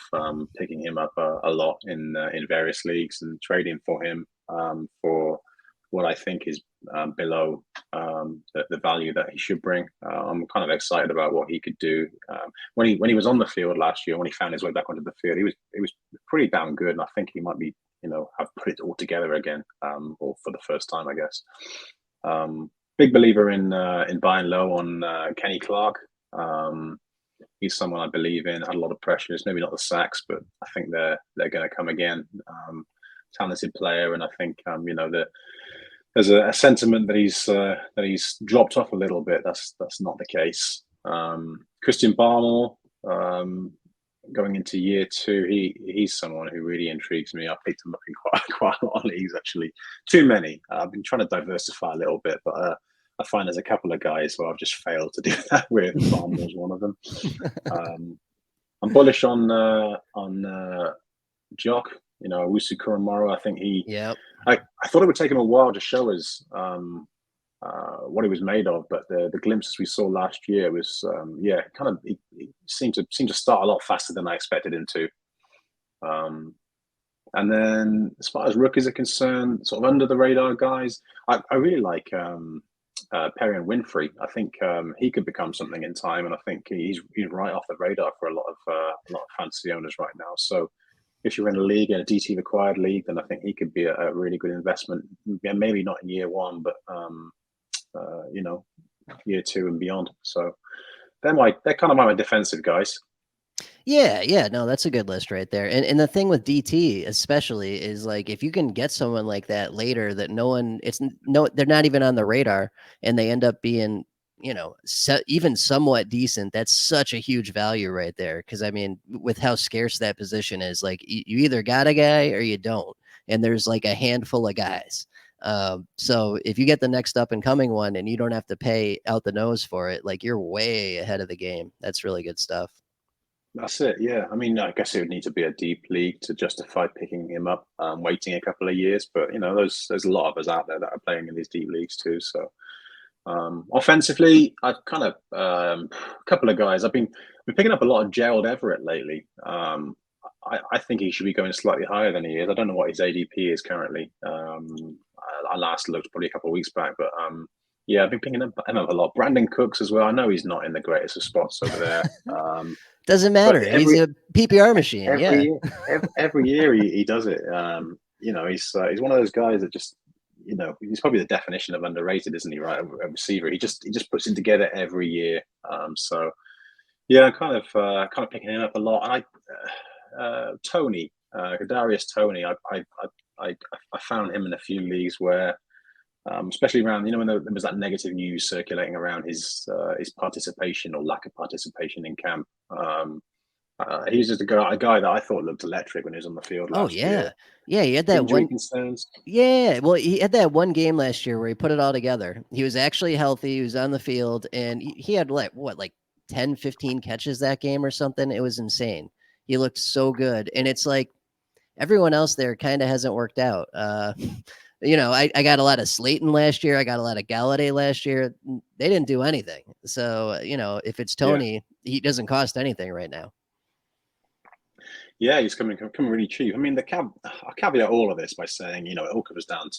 picking him up a lot in various leagues and trading for him for what I think is below the value that he should bring. I'm kind of excited about what he could do. When he was on the field last year, when he found his way back onto the field, he was pretty damn good, and I think he might be have put it all together again, or for the first time, I guess. Big believer in buying low on Kenny Clark. He's someone I believe in. Had a lot of pressures, maybe not the sacks, but I think they're going to come again. Talented player, and I think there's a sentiment that he's dropped off a little bit. That's not the case. Christian Barmore, going into year 2, he's someone who really intrigues me. I picked him up in quite a lot of leagues, actually. Too many. I've been trying to diversify a little bit, but I find there's a couple of guys where I've just failed to do that with. Barmore's one of them. I'm bullish on Jock. Owusu Kuromoro. I think Yep. I thought it would take him a while to show us what he was made of, but the glimpses we saw last year was he seemed to start a lot faster than I expected him to. And then as far as rookies are concerned, sort of under the radar guys, I really like Perry and Winfrey. I think he could become something in time, and I think he's right off the radar for a lot of fantasy owners right now. So if you're in a league, in a DT required league, then I think he could be a really good investment. Yeah, maybe not in year one, but you know, year two and beyond. So they're kind of my defensive guys. Yeah, yeah, no, that's a good list right there. And the thing with DT especially is like if you can get someone like that later that no one no they're not even on the radar and they end up being, even somewhat decent, that's such a huge value right there cuz I mean, with how scarce that position is, like you either got a guy or you don't. And there's like a handful of guys. So if you get the next up and coming one and you don't have to pay out the nose for it, like you're way ahead of the game. That's really good stuff. That's it. Yeah. I mean, I guess it would need to be a deep league to justify picking him up, waiting a couple of years. But there's a lot of us out there that are playing in these deep leagues too. So offensively, I've kind of a couple of guys. I've been picking up a lot of Gerald Everett lately. I think he should be going slightly higher than he is. I don't know what his ADP is currently. I last looked probably a couple of weeks back, but yeah, I've been picking up him up a lot. Brandon Cooks as well. I know he's not in the greatest of spots over there. Doesn't But matter. He's a PPR machine. every Yeah. year, every year he does it. He's one of those guys that just he's probably the definition of underrated, isn't he? Right, a receiver. He just puts it together every year. So yeah, I'm kind of picking him up a lot. And Tony, Kadarius Tony, I found him in a few leagues where. Especially around, when there was that negative news circulating around his participation or lack of participation in camp. He was just a guy that I thought looked electric when he was on the field Oh last year. yeah. Yeah, he had that Injury one. concerns. Yeah, well, he had that one game last year where he put it all together. He was actually healthy. He was on the field, and he had like 10, 15 catches that game or something. It was insane. He looked so good, and it's like everyone else there kind of hasn't worked out. I got a lot of Slayton last year. I got a lot of Galladay last year. They didn't do anything. So if it's Yeah, Tony, he doesn't cost anything right now. yeah, he's coming really cheap. I mean, I'll caveat all of this by saying, it all comes down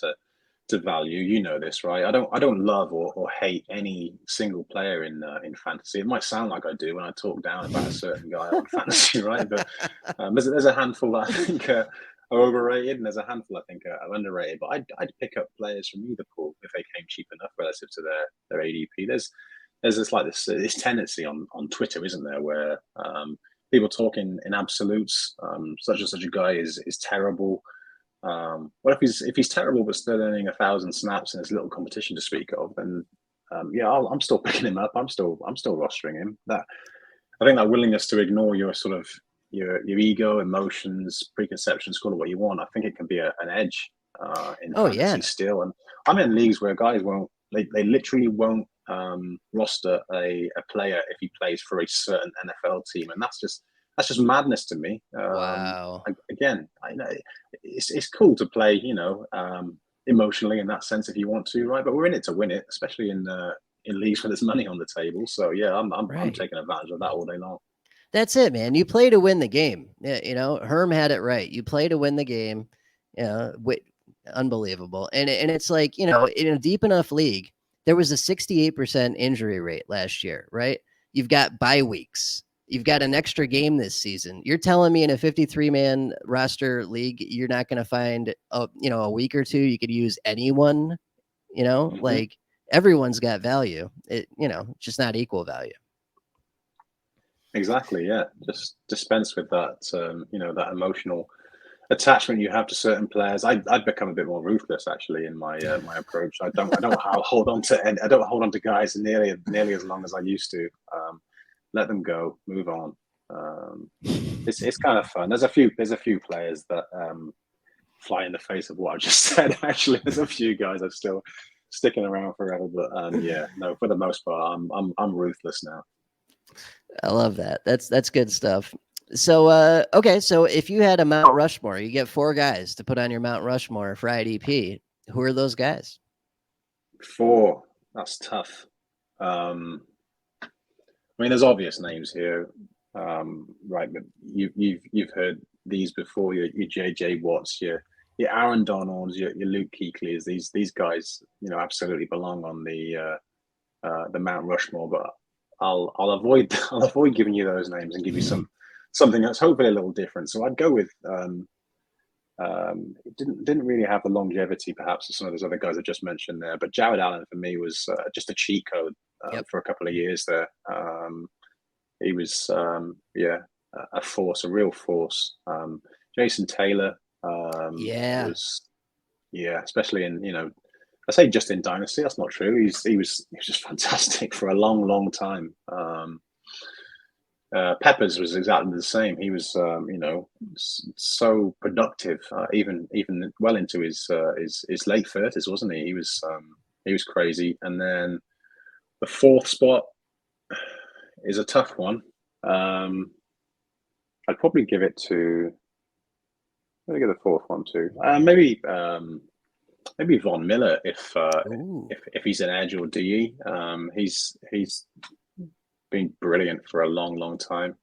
to value. You know this, right? I don't love or hate any single player in fantasy. It might sound like I do when I talk down about a certain guy on fantasy, right? But there's a handful that I think are overrated, and there's a handful I think are underrated. But I'd pick up players from either pool if they came cheap enough relative to their ADP. There's this tendency on Twitter, isn't there, where people talk in absolutes. Such and such a guy is terrible. What if he's terrible but still earning 1,000 snaps and there's little competition to speak of? Then yeah, I'm still picking him up. I'm still rostering him. I think that willingness to ignore your sort of your ego, emotions, preconceptions, call it what you want. I think it can be an edge in Oh fantasy yeah. still. And I'm in leagues where guys won't. They literally won't roster a player if he plays for a certain NFL team, and that's just madness to me. Wow. Again, I know it's cool to play, emotionally in that sense if you want to, right? But we're in it to win it, especially in leagues where there's money on the table. So yeah, I'm Right. taking advantage of that all day long. That's it, man. You play to win the game. Yeah, Herm had it right. You play to win the game. Yeah, unbelievable. And it's like, in a deep enough league, there was a 68% injury rate last year, right? You've got bye weeks. You've got an extra game this season. You're telling me in a 53-man roster league, you're not going to find a week or two you could use anyone, Hmm. like everyone's got value. Just not equal value. Exactly. Yeah. Just dispense with that. That emotional attachment you have to certain players. I'd become a bit more ruthless actually in my approach. I don't hold on to and I don't hold on to guys nearly as long as I used to. Let them go, move on. It's kind of fun. There's a few players that fly in the face of what I just said. Actually, there's a few guys I'm still sticking around forever, but yeah, no, for the most part, I'm ruthless now. I love that. That's good stuff. So okay, so if you had a Mount Rushmore, you get four guys to put on your Mount Rushmore for IDP. Who are those guys? Four, that's tough. Um, I mean, there's obvious names here, right? But you've heard these before, your JJ Watts, your Aaron Donalds, your Luke Kuechly's. These guys, absolutely belong on the Mount Rushmore. But I'll avoid I'll avoid giving you those names and give you something that's hopefully a little different. So I'd go with it didn't really have the longevity perhaps of some of those other guys I just mentioned there, but Jared Allen for me was just a cheat code for a couple of years there. He was a force, a real force. Jason Taylor was especially in I say just in Dynasty. That's not true. He was just fantastic for a long time. Peppers was exactly the same. He was, so productive, even well into his late 30s, wasn't he? He was crazy. And then the fourth spot is a tough one. I'd probably give it to. Let me get the fourth one too. Maybe Von Miller if he's an edge or DE. He's been brilliant for a long time.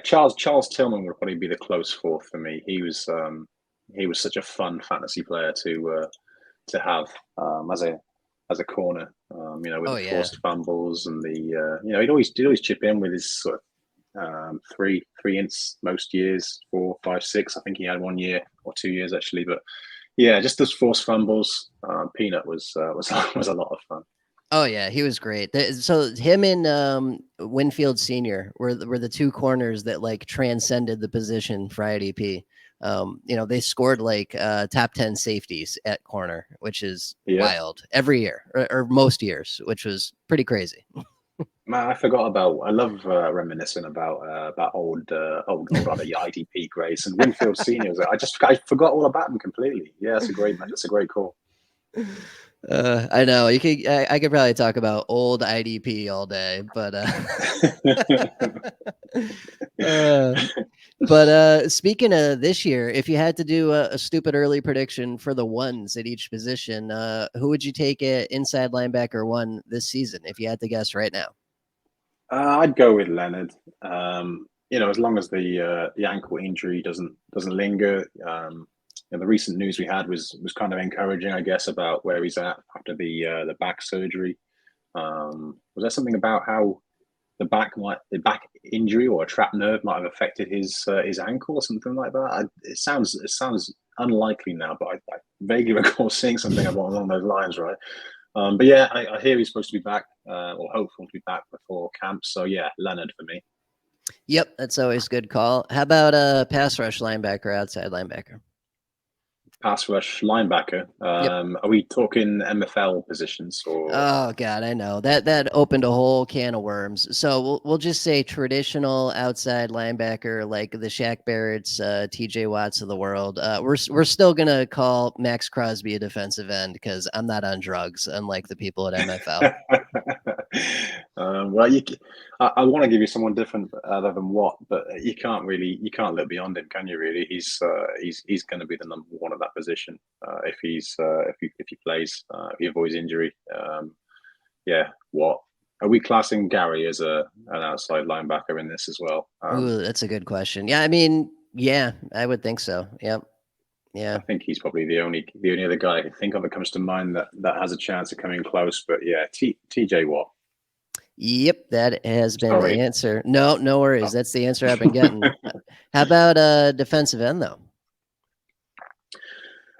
Charles Tillman would probably be the close fourth for me. He was such a fun fantasy player to have as a corner. With the forced fumbles and he'd always chip in with his sort of 3 inch most years, 4, 5, 6. I think he had 1 year or 2 years actually, but just those forced fumbles. Peanut was a lot of fun. Oh yeah, he was great. So him and Winfield Senior were the two corners that like transcended the position for IDP. They scored like top 10 safeties at corner, which is wild every year or most years, which was pretty crazy. Man, I forgot about. I love reminiscing about old IDP Grace and Winfield Seniors. I forgot all about them completely. Yeah, that's a great match. That's a great call. I know I could probably talk about old IDP all day, but speaking of this year, if you had to do a stupid early prediction for the ones at each position, who would you take at inside linebacker 1 this season if you had to guess right now? I'd go with Leonard. As long as the ankle injury doesn't linger. The recent news we had was kind of encouraging, I guess, about where he's at after the back surgery. Was there something about how the back injury or a trapped nerve might have affected his ankle or something like that? It sounds unlikely now, but I vaguely recall seeing something along those lines, right? But I hear he's supposed to be back or hopeful to be back before camp. So Leonard for me. Yep, that's always a good call. How about pass rush linebacker, outside linebacker? Pass rush linebacker. Are we talking MFL positions or? Oh God, I know that opened a whole can of worms. So we'll just say traditional outside linebacker like the Shaq Barrett's, TJ Watts of the world. We're still gonna call Max Crosby a defensive end because I'm not on drugs, unlike the people at MFL. I want to give you someone different other than Watt, but you can't look beyond him, can you? Really, he's going to be the number one at that position if he plays, if he avoids injury. Watt. Are we classing Gary as an outside linebacker in this as well? Ooh, that's a good question. Yeah, I mean, I would think so. Yep. Yeah, I think he's probably the only other guy I can think of that comes to mind that has a chance of coming close. But TJ Watt. Yep, that has been the answer. No worries. Oh. That's the answer I've been getting. How about defensive end though?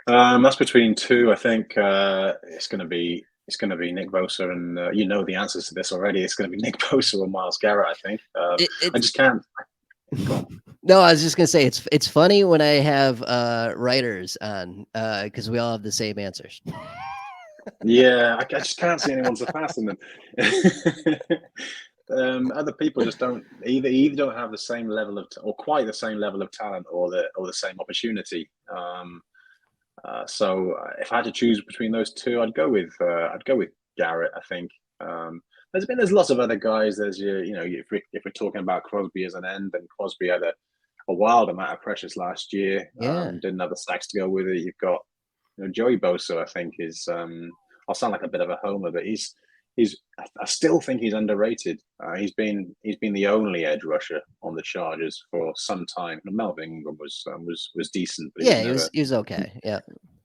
That's between two. I think it's going to be Nick Bosa, and the answers to this already. It's going to be Nick Bosa or Myles Garrett. I think. I just can't. No, I was just gonna say it's funny when I have writers on because we all have the same answers. I just can't see anyone surpassing them. Other people just don't either don't have the same level of or quite the same level of talent or the same opportunity. So if I had to choose between those two, I'd go with Garrett. I think there's lots of other guys. There's if we're talking about Crosby as an end, then Crosby had a wild amount of pressures last year. Didn't have the sacks to go with it. You've got Joey Bosa. I think is I'll sound like a bit of a homer, but he's I still think he's underrated. He's been the only edge rusher on the Chargers for some time. Melvin Ingram was decent, but he was Yeah, he was okay. Yeah.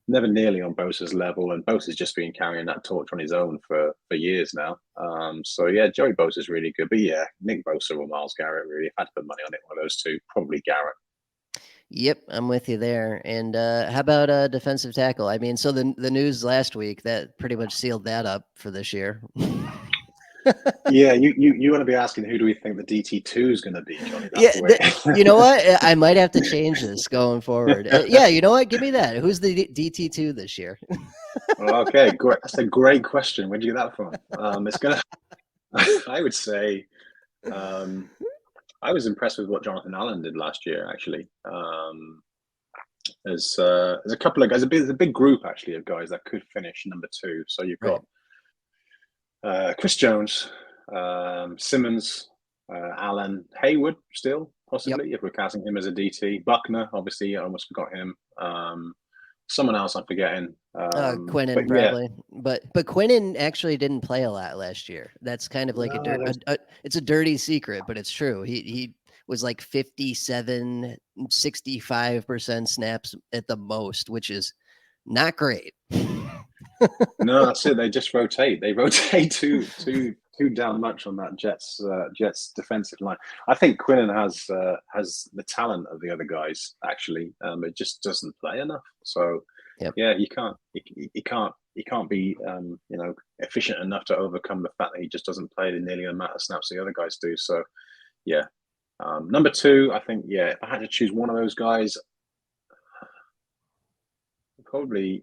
never nearly on Bosa's level, and Bosa's just been carrying that torch on his own for years now. So yeah, Joey Bosa's really good, but yeah, Nick Bosa or Miles Garrett really. If I had to put money on it, one of those two, probably Garrett. Yep, I'm with you there. And how about defensive tackle? I mean, so the news last week that pretty much sealed that up for this year. Yeah, you want to be asking who do we think the DT2 is going to be, Johnny? That's Yeah, the way. you know what? I might have to change this going forward. Yeah, you know what? Give me that. Who's the DT2 this year? Okay, great. That's a great question. Where'd you get that from? It's gonna. I would say. I was impressed with what Jonathan Allen did last year. Actually, there's a couple of guys. There's a big group actually of guys that could finish number two. So you've got Chris Jones, Simmons, Allen, Hayward, still possibly if we're counting him as a DT. Buckner, obviously, I almost forgot him. Someone else I'm forgetting. Quinnen probably, but Quinnen actually didn't play a lot last year. That's kind of like it's a dirty secret, but it's true. He was like 57, 65% snaps at the most, which is not great. No, that's it. They just rotate. They rotate too damn much on that Jets defensive line. I think Quinnen has the talent of the other guys. Actually, it just doesn't play enough. So yeah, you can't be efficient enough to overcome the fact that he just doesn't play the nearly amount of snaps the other guys do. So yeah, number two, I think if I had to choose one of those guys, I probably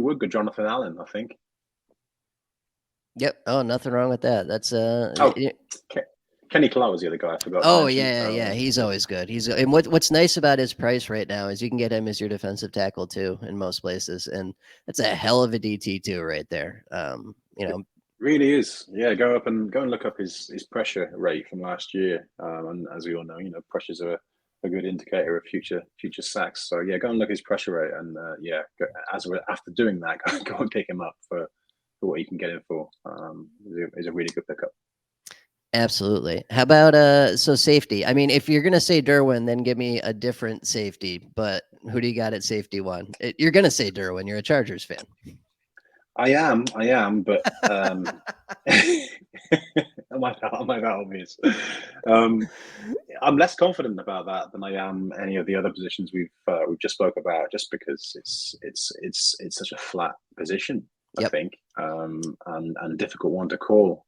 would go Jonathan Allen, I think. Yep. Oh, nothing wrong with that. That's Kenny Clark was the other guy I forgot. Oh yeah. He's always good. And what's nice about his price right now is you can get him as your defensive tackle too in most places, and that's a hell of a DT too right there. It really is. Yeah, go and look up his pressure rate from last year. And as we all know, pressures are a good indicator of future sacks. So yeah, go and look at his pressure rate, and after doing that, go and pick him up for what you can get him for. Is a really good pickup. Absolutely. How about so safety? I mean, if you're gonna say Derwin, then give me a different safety. But who do you got at safety one? You're gonna say Derwin. You're a Chargers fan. I am, but am I that obvious? I'm less confident about that than I am any of the other positions we've just spoke about, just because it's such a flat position, I think, and difficult one to call.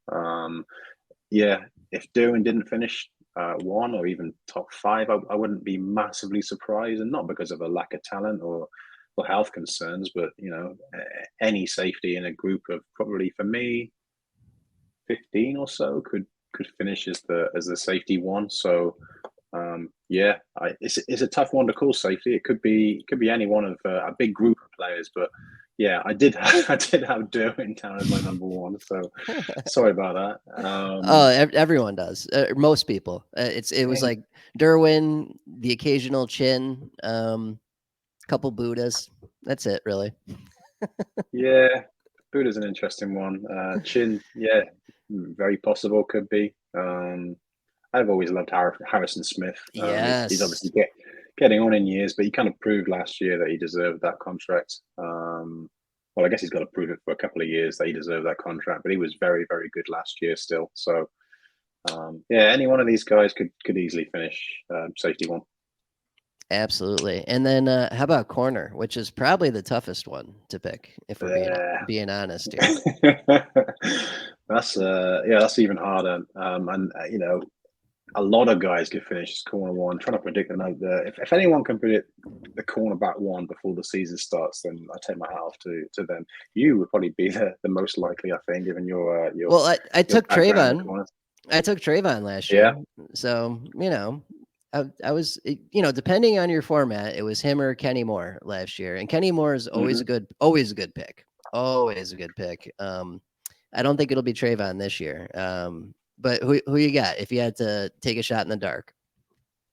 If Derwin didn't finish one or even top five, I wouldn't be massively surprised, and not because of a lack of talent or health concerns, but any safety in a group of probably, for me, 15 or so could finish as the safety one. So it's a tough one to call safety. It could be any one of a big group of players, but yeah, I did have Derwin down as my number one. So sorry about that. Everyone does. Most people. It was like Derwin, the occasional Chin, couple Buddhas. That's it, really. Yeah, Buddha's an interesting one. Chin, yeah, very possible. Could be. I've always loved Harrison Smith. Yes. He's obviously getting on in years, but he kind of proved last year that he deserved that contract. Well, I guess he's got to prove it for a couple of years that he deserved that contract, but he was very, very good last year still. So, any one of these guys could easily finish safety one. Absolutely. And then how about corner, which is probably the toughest one to pick, if we're being honest here. That's even harder. And a lot of guys could finish as corner one. I'm trying to predict if anyone can predict the cornerback one before the season starts, then I take my hat off to them. You would probably be the most likely, I think, given your. Well, I took Trayvon. I took Trayvon last year. So I was, depending on your format, it was him or Kenny Moore last year, and Kenny Moore is always a good pick. Always a good pick. I don't think it'll be Trayvon this year. But who you got if you had to take a shot in the dark?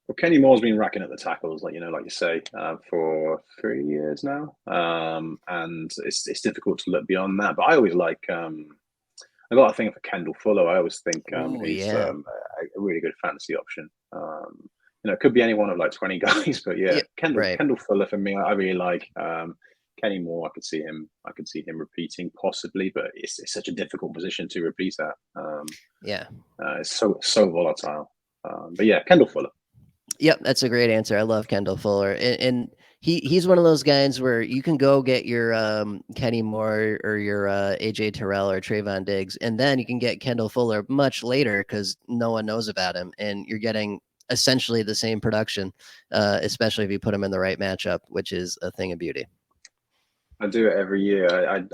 Well, Kenny Moore's been racking up the tackles, like you say, for 3 years now, and it's difficult to look beyond that. But I always like I got a thing for Kendall Fuller. I always think Oh he's yeah. a really good fantasy option. It could be any one of like 20 guys, but yeah, Yeah. Right. Kendall Fuller for me, I really like. Kenny Moore, I could see him. I could see him repeating possibly, but it's such a difficult position to repeat at. Yeah. It's so volatile. But yeah, Kendall Fuller. Yep, that's a great answer. I love Kendall Fuller, and he's one of those guys where you can go get your Kenny Moore or your AJ Terrell or Trayvon Diggs, and then you can get Kendall Fuller much later because no one knows about him, and you're getting essentially the same production, especially if you put him in the right matchup, which is a thing of beauty. I do it every year.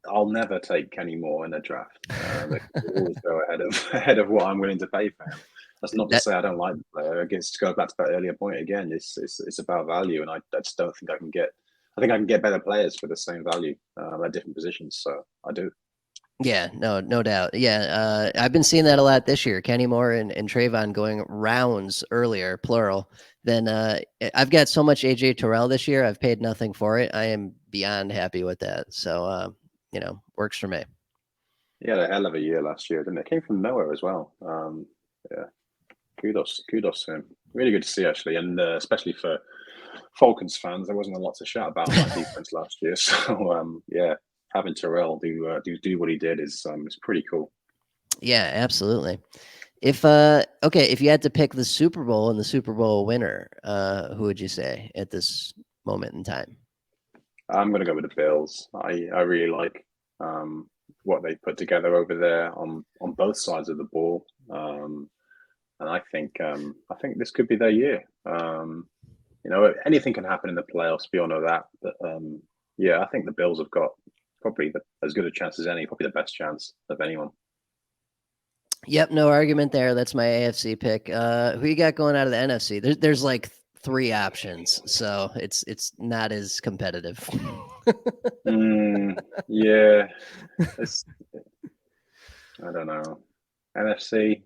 I'll never take Kenny Moore in a draft. They always go ahead of ahead of what I'm willing to pay for him. That's not to That say I don't like the player. I guess to go back to that earlier point again, it's about value, and I just don't think I can get. I think I can get better players for the same value at different positions. So I do. Yeah, no doubt. Yeah, I've been seeing that a lot this year. Kenny Moore and Trayvon going rounds earlier, plural. Than I've got so much AJ Terrell this year. I've paid nothing for it. I am beyond happy with that. So works for me. He had a hell of a year last year, didn't it? Came from nowhere as well. Yeah, kudos to him. Really good to see actually, and especially for Falcons fans, there wasn't a lot to shout about on that defense last year. So yeah, having Terrell do what he did is pretty cool. Yeah, absolutely. If okay, if you had to pick the Super Bowl and the Super Bowl winner, who would you say at this moment in time? I'm going to go with the Bills. I really like what they put together over there on both sides of the ball, and I think this could be their year. Anything can happen in the playoffs. We all know that, but yeah, I think the Bills have got probably as good a chance as any, probably the best chance of anyone. Yep, no argument there. That's my AFC pick. Who you got going out of the NFC? There's like three options, so it's not as competitive. Yeah, it's I don't know. NFC.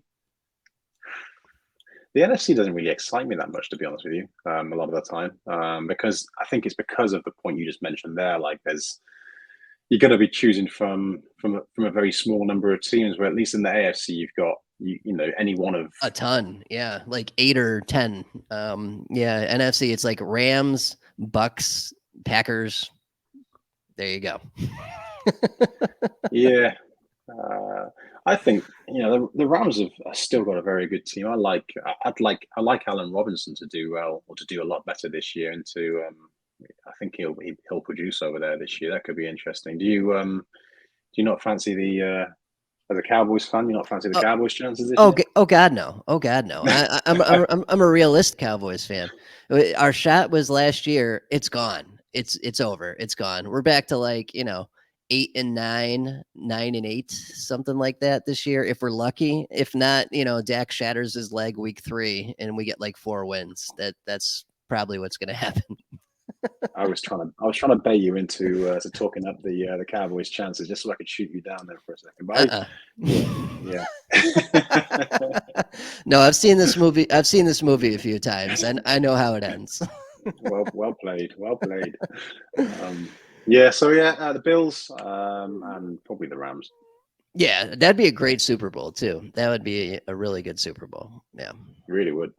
The NFC doesn't really excite me that much, to be honest with you. A lot of the time, because I think it's because of the point you just mentioned there. Like, you're going to be choosing from a very small number of teams. Where at least in the AFC, you've got any one of A ton, yeah, like 8 or 10. Yeah, NFC, it's like Rams, Bucks, Packers. There you go. yeah. I think the Rams have still got a very good team. I like Allen Robinson to do well or to do a lot better this year, and to I think he'll produce over there this year. That could be interesting. Do you not fancy the as a Cowboys fan? Do you not fancy the Oh, Cowboys' chances this year? oh God, no. Oh God, no. I'm a realist Cowboys fan. Our shot was last year. It's gone. It's over. It's gone. We're back to 8-9, 9-8, something like that this year, if we're lucky. If not, Dak shatters his leg week 3 and we get like 4 wins. That's probably what's going to happen. I was trying to bait you into to talking up the Cowboys' chances just so I could shoot you down there for a second. But Uh-uh. yeah. No, I've seen this movie. I've seen this movie a few times, and I know how it ends. Well played. Well played. Yeah. So yeah, the Bills and probably the Rams. Yeah, that'd be a great Super Bowl too. That would be a really good Super Bowl. Yeah, Really would.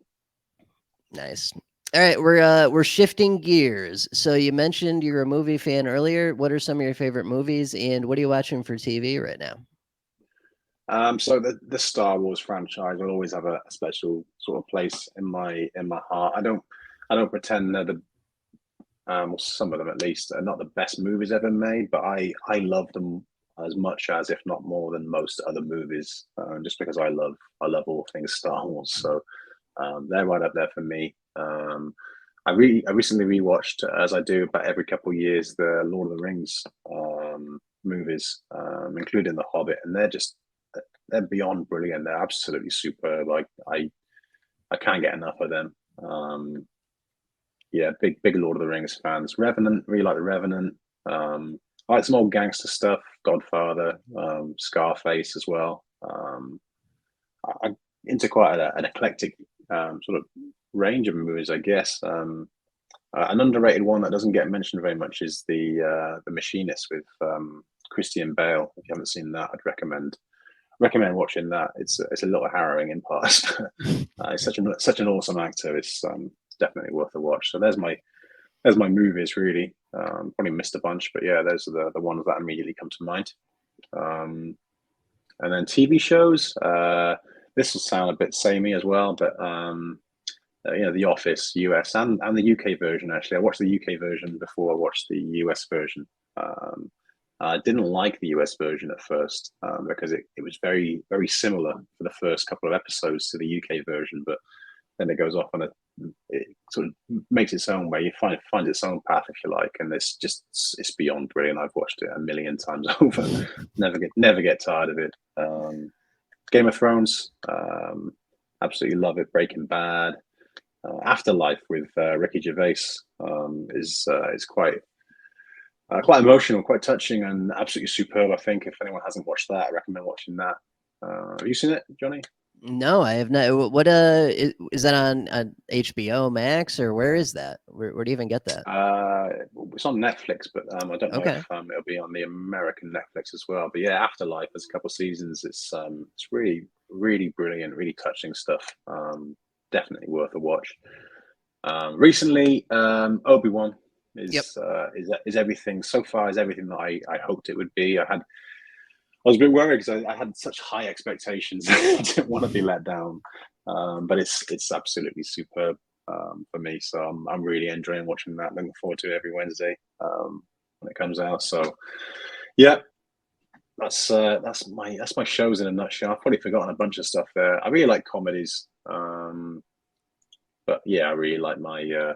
nice. All right, we're shifting gears. So you mentioned you're a movie fan earlier. What are some of your favorite movies, and what are you watching for TV right now? So the Star Wars franchise will always have a special sort of place in my heart. I don't pretend they're or some of them at least, are not the best movies ever made, but I love them as much as, if not more than most other movies, just because I love all things Star Wars. So they're right up there for me. I recently rewatched, as I do about every couple of years, the Lord of the Rings movies, including The Hobbit, and they're beyond brilliant. They're absolutely superb. Like I can't get enough of them. Yeah, big Lord of the Rings fans. Revenant, really like the Revenant. I like some old gangster stuff. Godfather, Scarface as well. I'm into quite an eclectic sort of range of movies, I guess. An underrated one that doesn't get mentioned very much is the Machinist with Christian Bale. If you haven't seen that, I'd recommend watching that. It's a little harrowing in parts. It's such an awesome actor. It's definitely worth a watch. So there's my movies really. Probably missed a bunch, but yeah, those are the ones that immediately come to mind. And then TV shows. This will sound a bit samey as well, but The Office US and the UK version. Actually, I watched the UK version before I watched the US version. I didn't like the US version at first because it was very, very similar for the first couple of episodes to the UK version, but then it goes off on it sort of makes its own way. You finds its own path, if you like, and it's beyond brilliant. I've watched it a million times over. never get tired of it. Game of Thrones, absolutely love it. Breaking Bad, Afterlife with Ricky Gervais is quite emotional, quite touching, and absolutely superb. I think if anyone hasn't watched that, I recommend watching that. Have you seen it, Johnny? No, I have not. What is that on HBO Max, or where is that? Where do you even get that? It's on Netflix, but I don't know Okay. if it'll be on the American Netflix as well. But yeah, Afterlife, there's a couple of seasons. It's really, really brilliant, really touching stuff. Definitely worth a watch. Recently, Obi-Wan Yep. is everything so far, is everything that I hoped it would be. I was a bit worried because I had such high expectations. I didn't want to be let down, but it's absolutely superb for me. So I'm really enjoying watching that. Looking forward to it every Wednesday when it comes out. So yeah, that's my shows in a nutshell. I've probably forgotten a bunch of stuff there. I really like comedies, but yeah, I really like my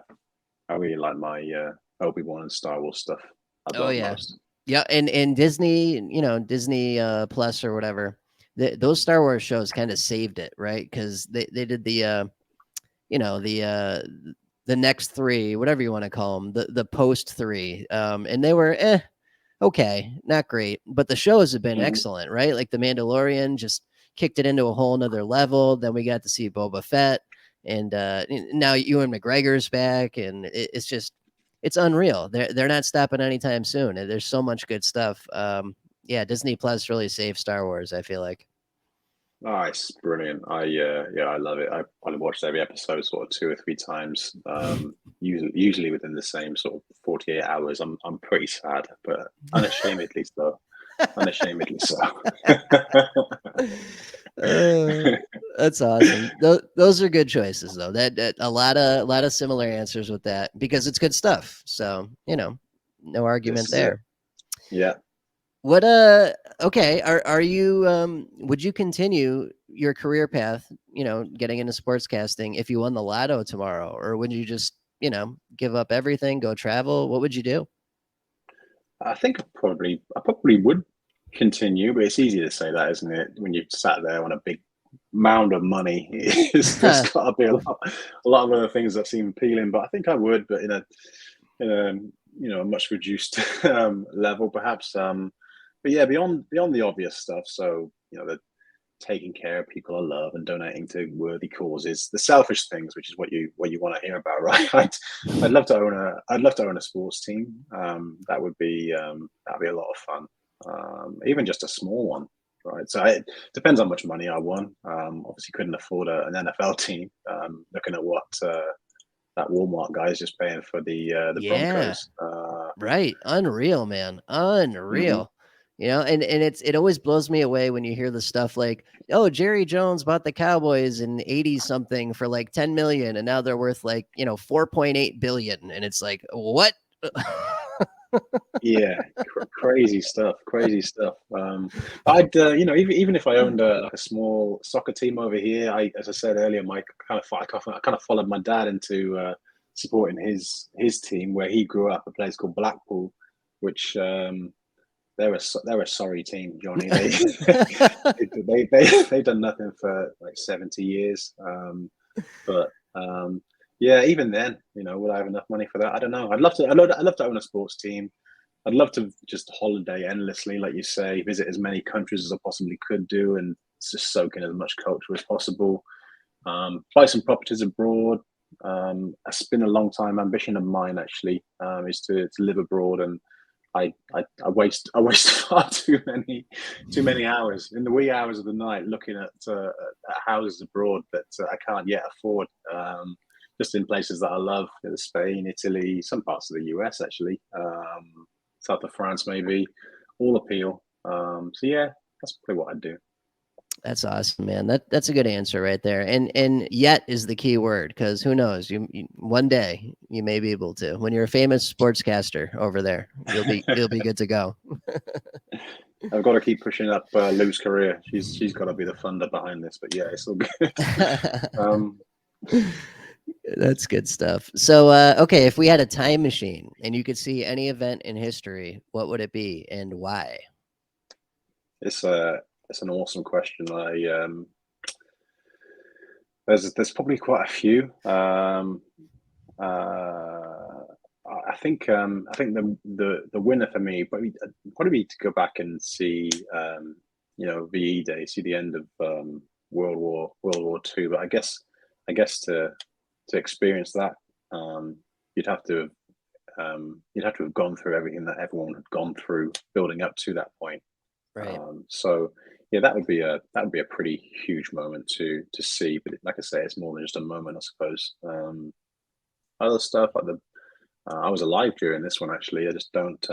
Obi-Wan and Star Wars stuff Oh above yeah. most. Yeah, and Disney, Disney Plus or whatever. Those Star Wars shows kind of saved it, right? Because they did you know, the uh the next three, whatever you want to call them, the post three, and they were okay, not great, but the shows have been Mhm. excellent, right? Like the Mandalorian just kicked it into a whole nother level. Then we got to see Boba Fett, and now Ewan McGregor's back, and it's unreal. They're not stopping anytime soon. And there's so much good stuff. Yeah, Disney Plus really saved Star Wars, I feel like. Oh, it's brilliant. I love it. I probably watched every episode sort of 2 or 3 times. Usually within the same sort of 48 hours. I'm pretty sad, but unashamedly so. Unashamedly so. Uh, that's awesome. Those are good choices, though. That a lot of similar answers with that because it's good stuff. So no argument This is it. there. Yeah. What okay, are you would you continue your career path, getting into sportscasting if you won the lotto tomorrow, or would you just, give up everything, go travel? What would you do? I think I probably would continue, but it's easy to say that, isn't it? When you've sat there on a big mound of money, there's got to be a lot of other things that seem appealing. But I think I would, but in a a much reduced level, perhaps. But yeah, beyond the obvious stuff. So the taking care of people I love and donating to worthy causes, the selfish things, which is what you want to hear about, right? I'd love to own a sports team. That'd be a lot of fun. Even just a small one, right? So it depends how much money I won. Obviously, couldn't afford an NFL team. Looking at what that Walmart guy is just paying for the Yeah, Broncos. right. Unreal, man. Mhm. Unreal. And it always blows me away when you hear the stuff like, oh, Jerry Jones bought the Cowboys in 80 something for like 10 million and now they're worth like, 4.8 billion. And it's like, what? Yeah, crazy stuff, crazy stuff. I'd, even if I owned like a small soccer team over here, as I said earlier, I kind of followed my dad into supporting his team where he grew up, a place called Blackpool, which they're a sorry team, Johnny. They've done nothing for like 70 years. But yeah, even then, would I have enough money for that? I don't know. I'd love to own a sports team. I'd love to just holiday endlessly, like you say, visit as many countries as I possibly could do, and just soak in as much culture as possible. Buy some properties abroad. It's been a long time ambition of mine, actually, is to live abroad and waste far too many hours in the wee hours of the night looking at houses abroad that I can't yet afford. Just in places that I love, Spain, Italy, some parts of the US actually, south of France maybe, all appeal. So yeah, that's probably what I'd do. That's awesome, man. That's a good answer right there. And yet is the key word, because who knows? You one day you may be able to. When you're a famous sportscaster over there, you'll be good to go. I've got to keep pushing up Lou's career. She's got to be the funder behind this, but yeah, it's all good. That's good stuff. So, okay, if we had a time machine and you could see any event in history, what would it be and why? It's an awesome question. There's probably quite a few. I think the winner for me probably be to go back and see VE Day, see the end of World War II. But I guess to experience that, you'd have to have gone through everything that everyone had gone through building up to that point. Right. So yeah, that would be a pretty huge moment to see. But like I say, it's more than just a moment, I suppose. Other stuff like I was alive during this one actually. I just don't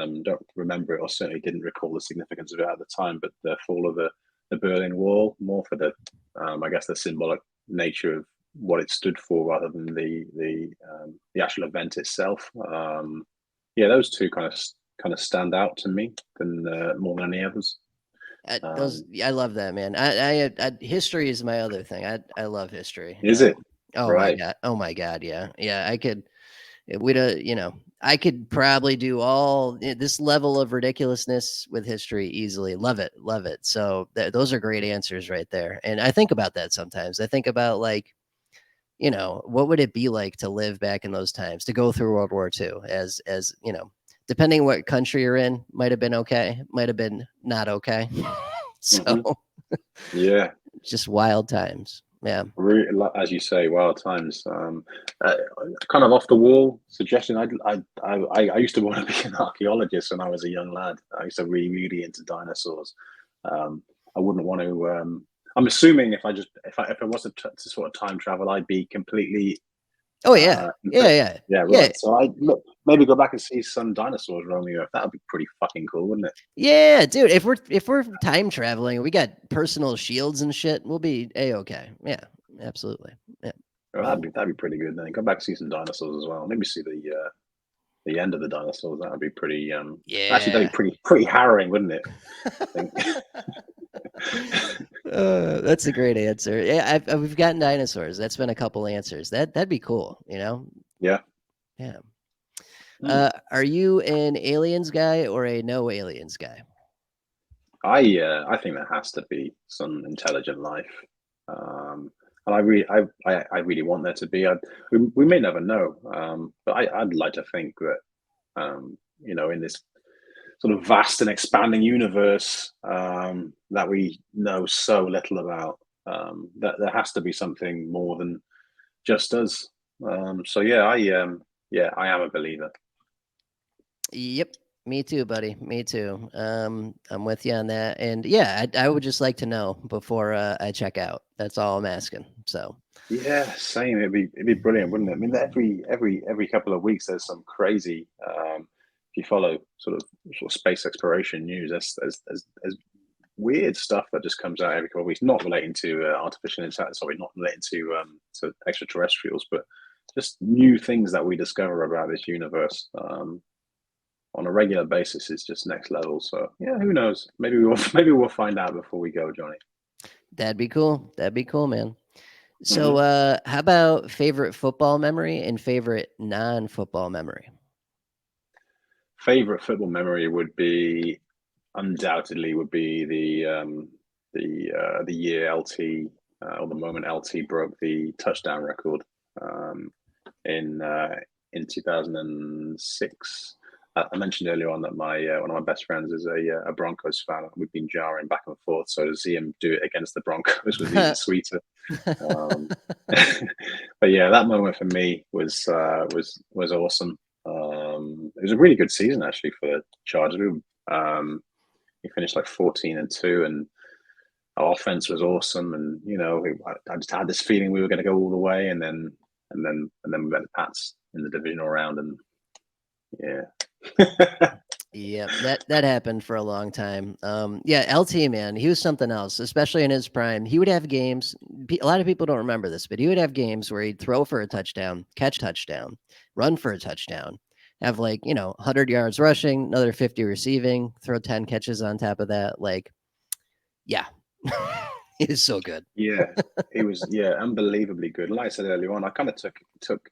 remember it, or certainly didn't recall the significance of it at the time. But the fall of the Berlin Wall, more for the I guess the symbolic nature of what it stood for rather than the actual event itself. Yeah, those two kind of stand out to me than more than any others. I love that, man. History is my other thing. I love history. Is it Oh my right? god. Oh my god. Yeah. Yeah. I could probably do all this level of ridiculousness with history easily. Love it. Love it. So those are great answers right there. And I think about that sometimes. I think about like, what would it be like to live back in those times, to go through World War II as, depending what country you're in, might have been okay, might have been not okay. So Mm-hmm. Yeah, just wild times. Yeah. really, as you say, wild times. Kind of off the wall suggestion. I used to want to be an archaeologist when I was a young lad. I used to really into dinosaurs. I wouldn't want to. I'm assuming if I was to sort of time travel, I'd be completely. Oh yeah. Yeah. Yeah, Yeah. right. So I maybe go back and see some dinosaurs roaming the earth. That would be pretty fucking cool, wouldn't it? Yeah, dude. If we're time traveling, we got personal shields and shit. We'll be okay. Yeah, absolutely. Yeah. Well, that'd be pretty good. Then go back and see some dinosaurs as well. Maybe see the end of the dinosaurs. That would be pretty. Actually, that'd Yeah. be pretty harrowing, wouldn't it? I think. That's a great answer. Yeah, we've gotten dinosaurs. That's been a couple answers. That'd be cool. Yeah. Yeah. Hmm. Are you an aliens guy or a no aliens guy? I think there has to be some intelligent life, and I really want there to be. We may never know, but I'd like to think that in this sort of vast and expanding universe that we know so little about, that there has to be something more than just us. So yeah, I am a believer. Yep. Me too, buddy. Me too. I'm with you on that. And yeah, I would just like to know before I check out. That's all I'm asking. So Yeah, same. It'd be brilliant, wouldn't it? I mean, every couple of weeks, there's some crazy. If you follow sort of space exploration news, there's weird stuff that just comes out every couple of weeks, not relating to artificial intelligence, sorry, not relating to extraterrestrials, but just new things that we discover about this universe on a regular basis is just next level. So yeah, who knows? Maybe we'll find out before we go, Johnny. that'd be cool. That'd be cool, man. So Hmm. how about favorite football memory and favorite non-football memory? Favorite football memory would be undoubtedly would be the year LT or the moment LT broke the touchdown record in 2006. I mentioned earlier on that my one of my best friends is a Broncos fan. We've been jarring back and forth, so to see him do it against the Broncos was even sweeter. Um, but yeah, that moment for me was awesome. was a really good season actually for the Chargers. We finished like 14-2, and our offense was awesome. And I just had this feeling we were going to go all the way, and then we met the Pats in the divisional round, and yeah. Yeah, that happened for a long time. Yeah, LT, man, he was something else, especially in his prime. He would have games. A lot of people don't remember this, but he would have games where he'd throw for a touchdown, catch touchdown, run for a touchdown, have 100 yards rushing, another 50 receiving, throw 10 catches on top of that. Yeah, he is so good. Yeah, he was unbelievably good. Like I said earlier on, I kind of took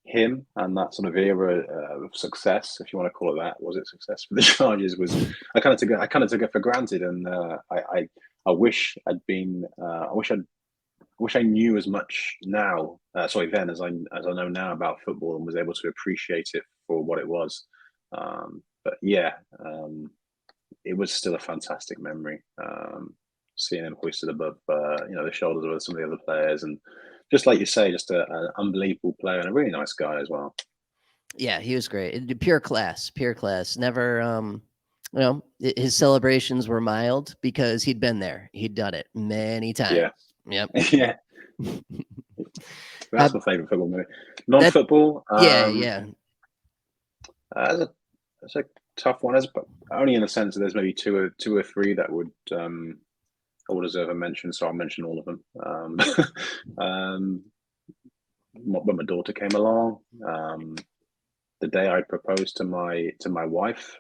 him and that sort of era of success, if you want to call it that. Was it success for the Chargers? I kind of took it for granted, and I wish I'd been I wish I knew as much now, then, as I know now about football, and was able to appreciate it for what it was. But yeah, it was still a fantastic memory. Seeing him hoisted above, the shoulders of some of the other players, and just like you say, just an unbelievable player and a really nice guy as well. Yeah, he was great. Pure class, pure class. Never, his celebrations were mild because he'd been there. He'd done it many times. Yeah. Yep. Yeah. That's my favorite football movie. Non-football. Yeah. That's a tough one. Only in the sense that there's maybe two or three that would all deserve a mention, so I'll mention all of them. When my daughter came along, the day I proposed to my wife,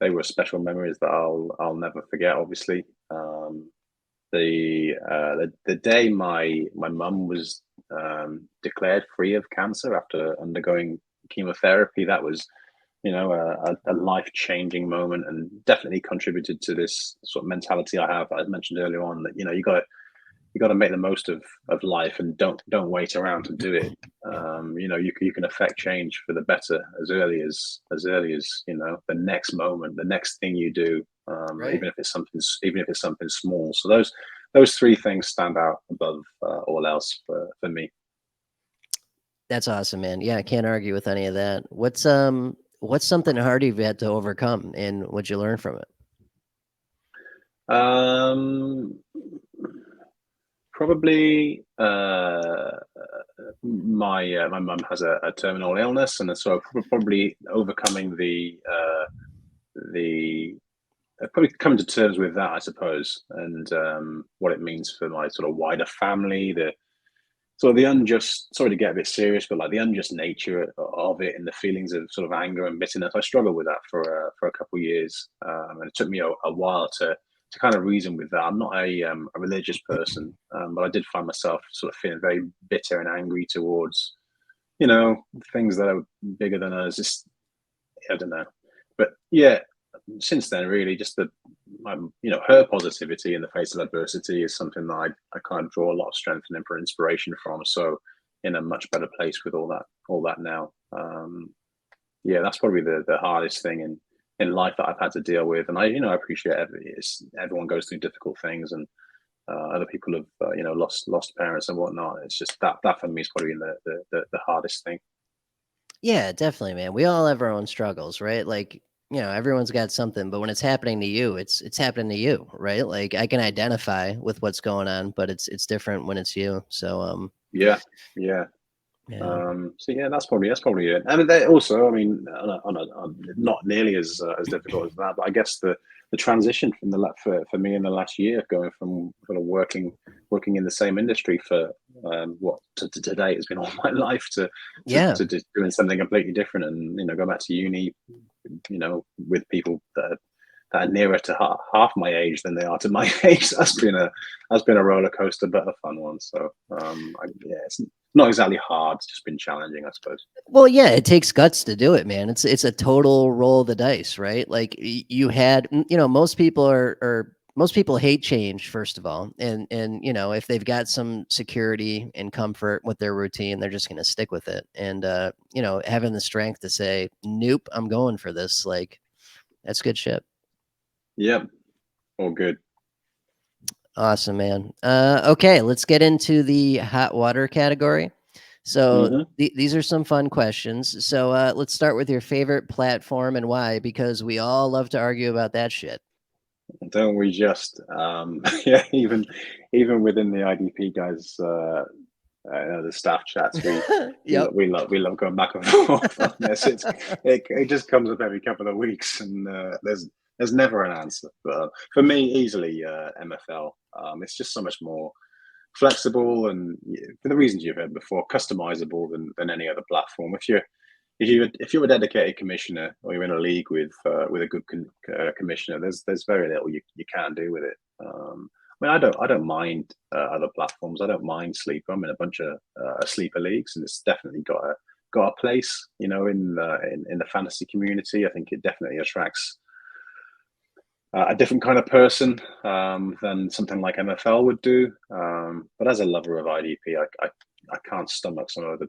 they were special memories that I'll never forget. Obviously, the day my mum was declared free of cancer after undergoing chemotherapy, that was a life-changing moment, and definitely contributed to this sort of mentality I have that I mentioned earlier on, that you got to make the most of life, and don't wait around to do it. You can affect change for the better as early as the next moment, the next thing you do, right. even if it's something small. So those three things stand out above all else for me. That's awesome, man. Yeah, I can't argue with any of that. What's something hard you've had to overcome, and what'd you learn from it? Probably my mum has a terminal illness, and so probably overcoming probably coming to terms with that, I suppose, and what it means for my sort of wider family, the unjust, sorry to get a bit serious, but like the unjust nature of it, and the feelings of sort of anger and bitterness. I struggled with that for a couple of years, and it took me a while to kind of reason with that. I'm not a religious person, but I did find myself sort of feeling very bitter and angry towards things that are bigger than us. Just, I don't know, but yeah, since then, really, just her positivity in the face of adversity is something that I kind of draw a lot of strength and inspiration from. So, in a much better place with all that now. Yeah, that's probably the hardest thing in life that I've had to deal with. And I appreciate everyone goes through difficult things, and other people have lost parents and whatnot. It's just that for me is probably the hardest thing. Yeah, definitely, man. We all have our own struggles, right? Everyone's got something, but when it's happening to you, it's happening to you, right? Like, I can identify with what's going on, but it's different when it's you. So, Yeah. yeah. So yeah, that's probably it. And they also, I mean, not nearly as difficult as that, but I guess the transition from for me in the last year, going from kind of working in the same industry for what to today has been all my life, to just doing something completely different, and go back to uni, with people that are nearer to half my age than they are to my age. That's been a roller coaster, but a fun one. So it's not exactly hard. It's just been challenging, I suppose. Well, yeah, it takes guts to do it, man. It's a total roll of the dice, right? Like, you had, most people hate change, first of all, and if they've got some security and comfort with their routine, they're just going to stick with it. And having the strength to say, nope, I'm going for this, like, that's good shit. Yep, all good. Awesome, man. Okay, let's get into the hot water category. So Hmm. these are some fun questions. So let's start with your favorite platform and why, because we all love to argue about that shit. Don't we just? Yeah, even within the IDP guys, the staff chats, Yep. we love going back and forth on this. It just comes up every couple of weeks, and there's never an answer. But for me, easily MFL. It's just so much more flexible, and for the reasons you've heard before, customizable than any other platform. If you're a dedicated commissioner, or you're in a league with a good commissioner, there's very little you can do with it. I mean, I don't mind other platforms. I don't mind sleeper. I'm in a bunch of sleeper leagues, and it's definitely got a place, in the fantasy community. I think it definitely attracts a different kind of person than something like MFL would do. But as a lover of IDP, I can't stomach some of the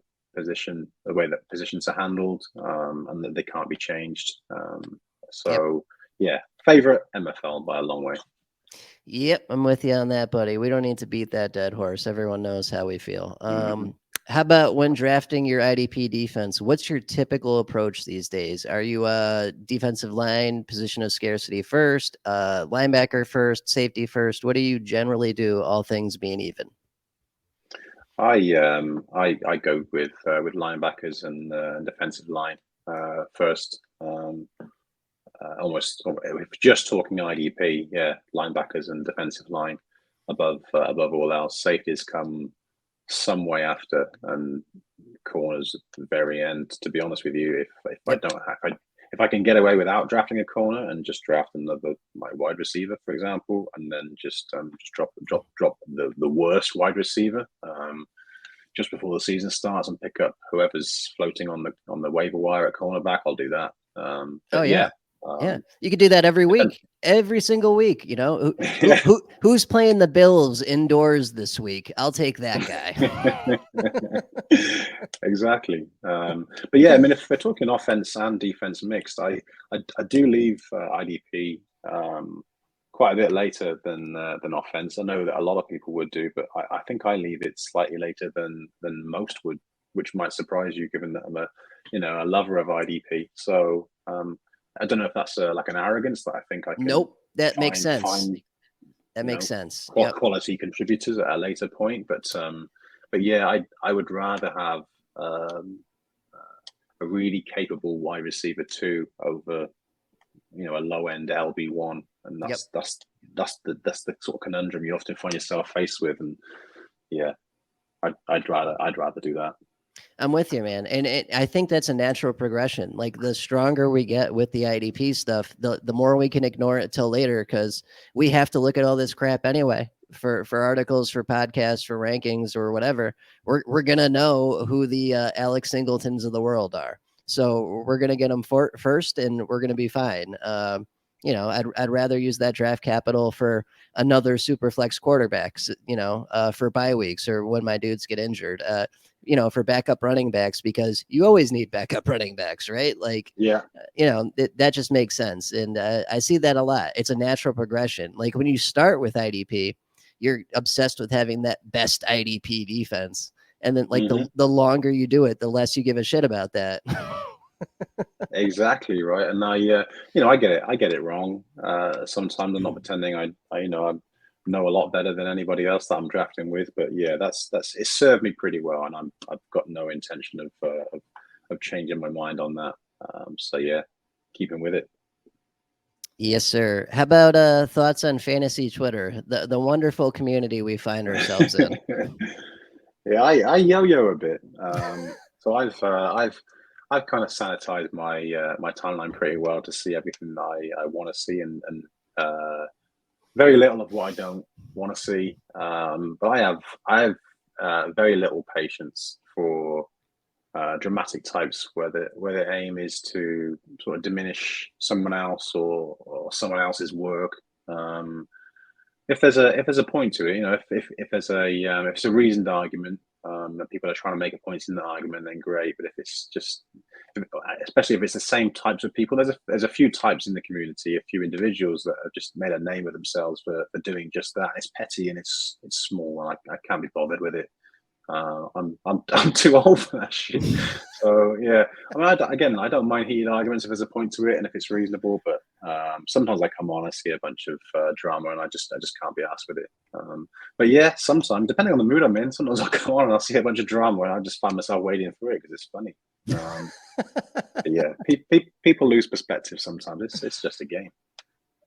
way that positions are handled, and that they can't be changed. Yep. So yeah, favorite MFL by a long way. Yep, I'm with you on that, buddy. We don't need to beat that dead horse. Everyone knows how we feel. Mm-hmm. How about when drafting your IDP defense? What's your typical approach these days? Are you a defensive line, position of scarcity first, linebacker first, safety first? What do you generally do, all things being even? I go with linebackers and defensive line first. Almost if just talking IDP, yeah, linebackers and defensive line above all else. Safeties come some way after, and corners at the very end. To be honest with you, if I Yep. don't have, if I can get away without drafting a corner and just draft another my wide receiver, for example, and then just drop the worst wide receiver just before the season starts and pick up whoever's floating on the waiver wire at cornerback, I'll do that. Oh But yeah. yeah, Yeah. You could do that every week. Every single week, who's playing the Bills indoors this week? I'll take that guy. exactly. But yeah, I mean, if we're talking offense and defense mixed, I do leave IDP quite a bit later than offense. I know that a lot of people would do, but I think I leave it slightly later than most would, which might surprise you, given that I'm a lover of IDP. So I don't know if that's like an arrogance that I think I can Nope. That makes sense. find That makes sense. Yep. quality contributors at a later point. But yeah, I would rather have a really capable wide receiver two over a low end LB1, and Yep. that's the sort of conundrum you often find yourself faced with. And yeah, I'd rather do that. I'm with you, man. And I think that's a natural progression. Like the stronger we get with the IDP stuff, the more we can ignore it till later because we have to look at all this crap anyway for articles, for podcasts, for rankings, or whatever. We're gonna know who the Alex Singletons of the world are. So we're gonna get them first, and we're gonna be fine. I'd rather use that draft capital for another super flex quarterbacks, for bye weeks or when my dudes get injured. For backup running backs because you always need backup running backs, right? Like, Yeah, that just makes sense. And I see that a lot. It's a natural progression. Like when you start with IDP, you're obsessed with having that best IDP defense. And then like hmm the longer you do it, the less you give a shit about that. exactly right. And I get it wrong. Sometimes I'm not pretending I know a lot better than anybody else that I'm drafting with. But yeah, that's it served me pretty well, and I've got no intention of changing my mind on that. So yeah, keeping with it. Yes, sir. How about thoughts on fantasy Twitter, the wonderful community we find ourselves in? Yeah, I yo-yo a bit. So I've kind of sanitized my timeline pretty well to see everything that I want to see, and very little of what I don't want to see. But I have very little patience for dramatic types where the aim is to sort of diminish someone else or someone else's work. If there's a point to it, if there's if it's a reasoned argument, that people are trying to make a point in the argument, then great. But if it's just, especially if it's the same types of people, there's a few types in the community, a few individuals that have just made a name of themselves for doing just that. It's petty and it's small. I can't be bothered with it. I'm too old for that shit. So yeah, I mean, again, I don't mind heated arguments if there's a point to it and if it's reasonable. But sometimes I come on, I see a bunch of drama, and I just can't be asked with it. But yeah, sometimes depending on the mood I'm in, sometimes I'll come on and I'll see a bunch of drama, and I just find myself wading through it because it's funny. But yeah, people lose perspective sometimes. It's just a game.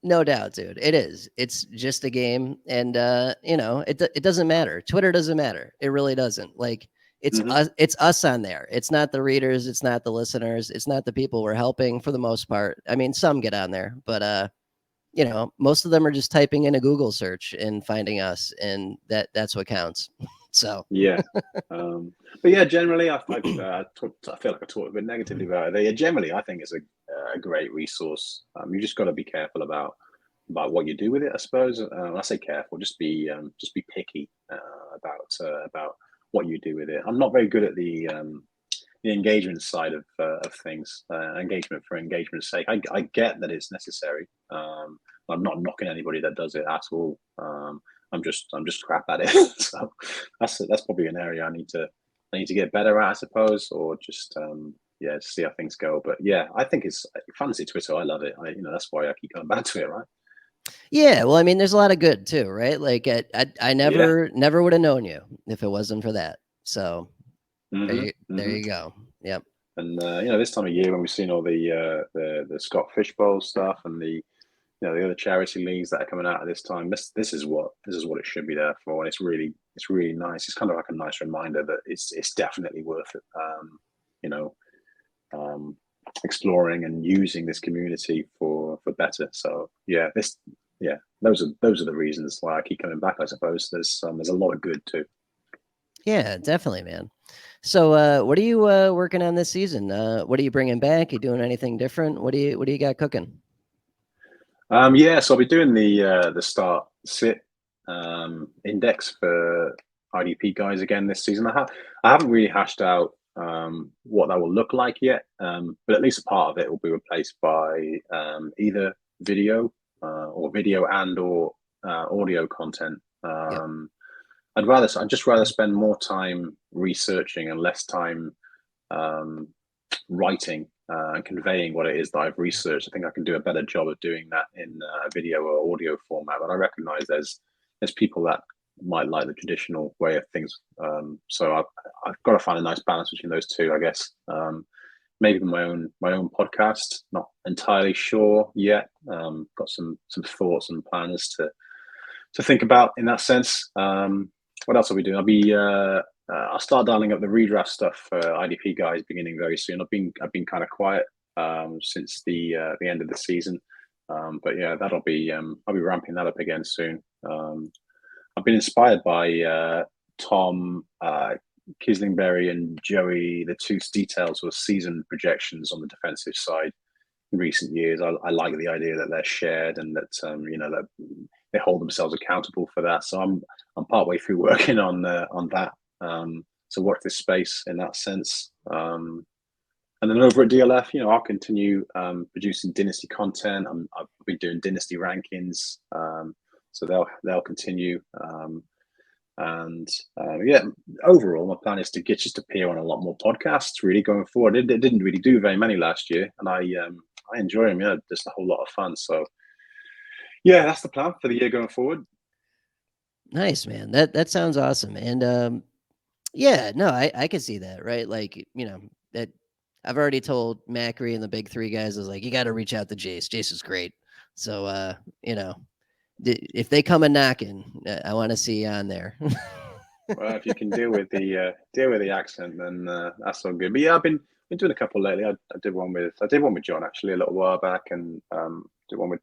No doubt, dude. It is. It's just a game, and it doesn't matter. Twitter doesn't matter. It really doesn't. Like it's Hmm. us. It's us on there. It's not the readers. It's not the listeners. It's not the people we're helping for the most part. I mean, some get on there, but most of them are just typing in a Google search and finding us, and that's what counts. So Yeah. But yeah, generally, I feel like I talked a bit negatively about it. Yeah, generally, I think it's a great resource. You just got to be careful about what you do with it. I suppose. When I say careful, just be picky about what you do with it. I'm not very good at the engagement side of things. Engagement for engagement's sake. I get that it's necessary. I'm not knocking anybody that does it at all. I'm just crap at it. So that's probably an area I need to get better at, I suppose, or just yeah, see how things go. But yeah, I think it's fancy Twitter. I love it. That's why I keep coming back to it, right? yeah, well, I mean, there's a lot of good too, right? Like I Yeah. never would have known you if it wasn't for that. So Hmm. there Hmm. you go. Yep. And this time of year when we've seen all the Scott Fishbowl stuff and the other charity leagues that are coming out at this time. This is what it should be there for, and it's really nice. It's kind of like a nice reminder that it's definitely worth it. You know, um, Exploring and using this community for better. So yeah, those are the reasons why I keep coming back. I suppose there's a lot of good too. Yeah, definitely, man. So, what are you working on this season? What are you bringing back? You doing anything different? What do you got cooking? Yeah, so I'll be doing the start sit index for IDP guys again this season. I haven't really hashed out what that will look like yet, but at least a part of it will be replaced by either video or video and or audio content. Yep. I'd just rather spend more time researching and less time um, writing and conveying what it is that I've researched. I think I can do a better job of doing that in a video or audio format. But I recognize there's people that might like the traditional way of things. So I've got to find a nice balance between those two, I guess. Maybe my own podcast. Not entirely sure yet. Got some thoughts and plans to think about in that sense. What else are we doing? I'll start dialing up the redraft stuff for IDP guys beginning very soon. I've been kind of quiet since the end of the season, but yeah, I'll be ramping that up again soon. I've been inspired by Tom Kislingberry and Joey, the two details or season projections on the defensive side in recent years. I like the idea that they're shared and that that they hold themselves accountable for that. So I'm partway through working on that. So watch this space in that sense. And then over at DLF, I'll continue producing dynasty content. I've been doing dynasty rankings, so they'll continue. And yeah, overall, my plan is to just appear on a lot more podcasts. Really going forward, it didn't really do very many last year, and I enjoy them. Yeah, just a whole lot of fun. So yeah, that's the plan for the year going forward. Nice, man. That sounds awesome. And yeah, no, I can see that, right? Like, that I've already told Macri and the big three guys, I was like, you got to reach out to Jace. Jace is great. So, you know, if they come a knocking, I want to see you on there. Well, if you can deal with the accent, then that's all good. But yeah, I've been doing a couple lately. I did one with John actually a little while back, and did one with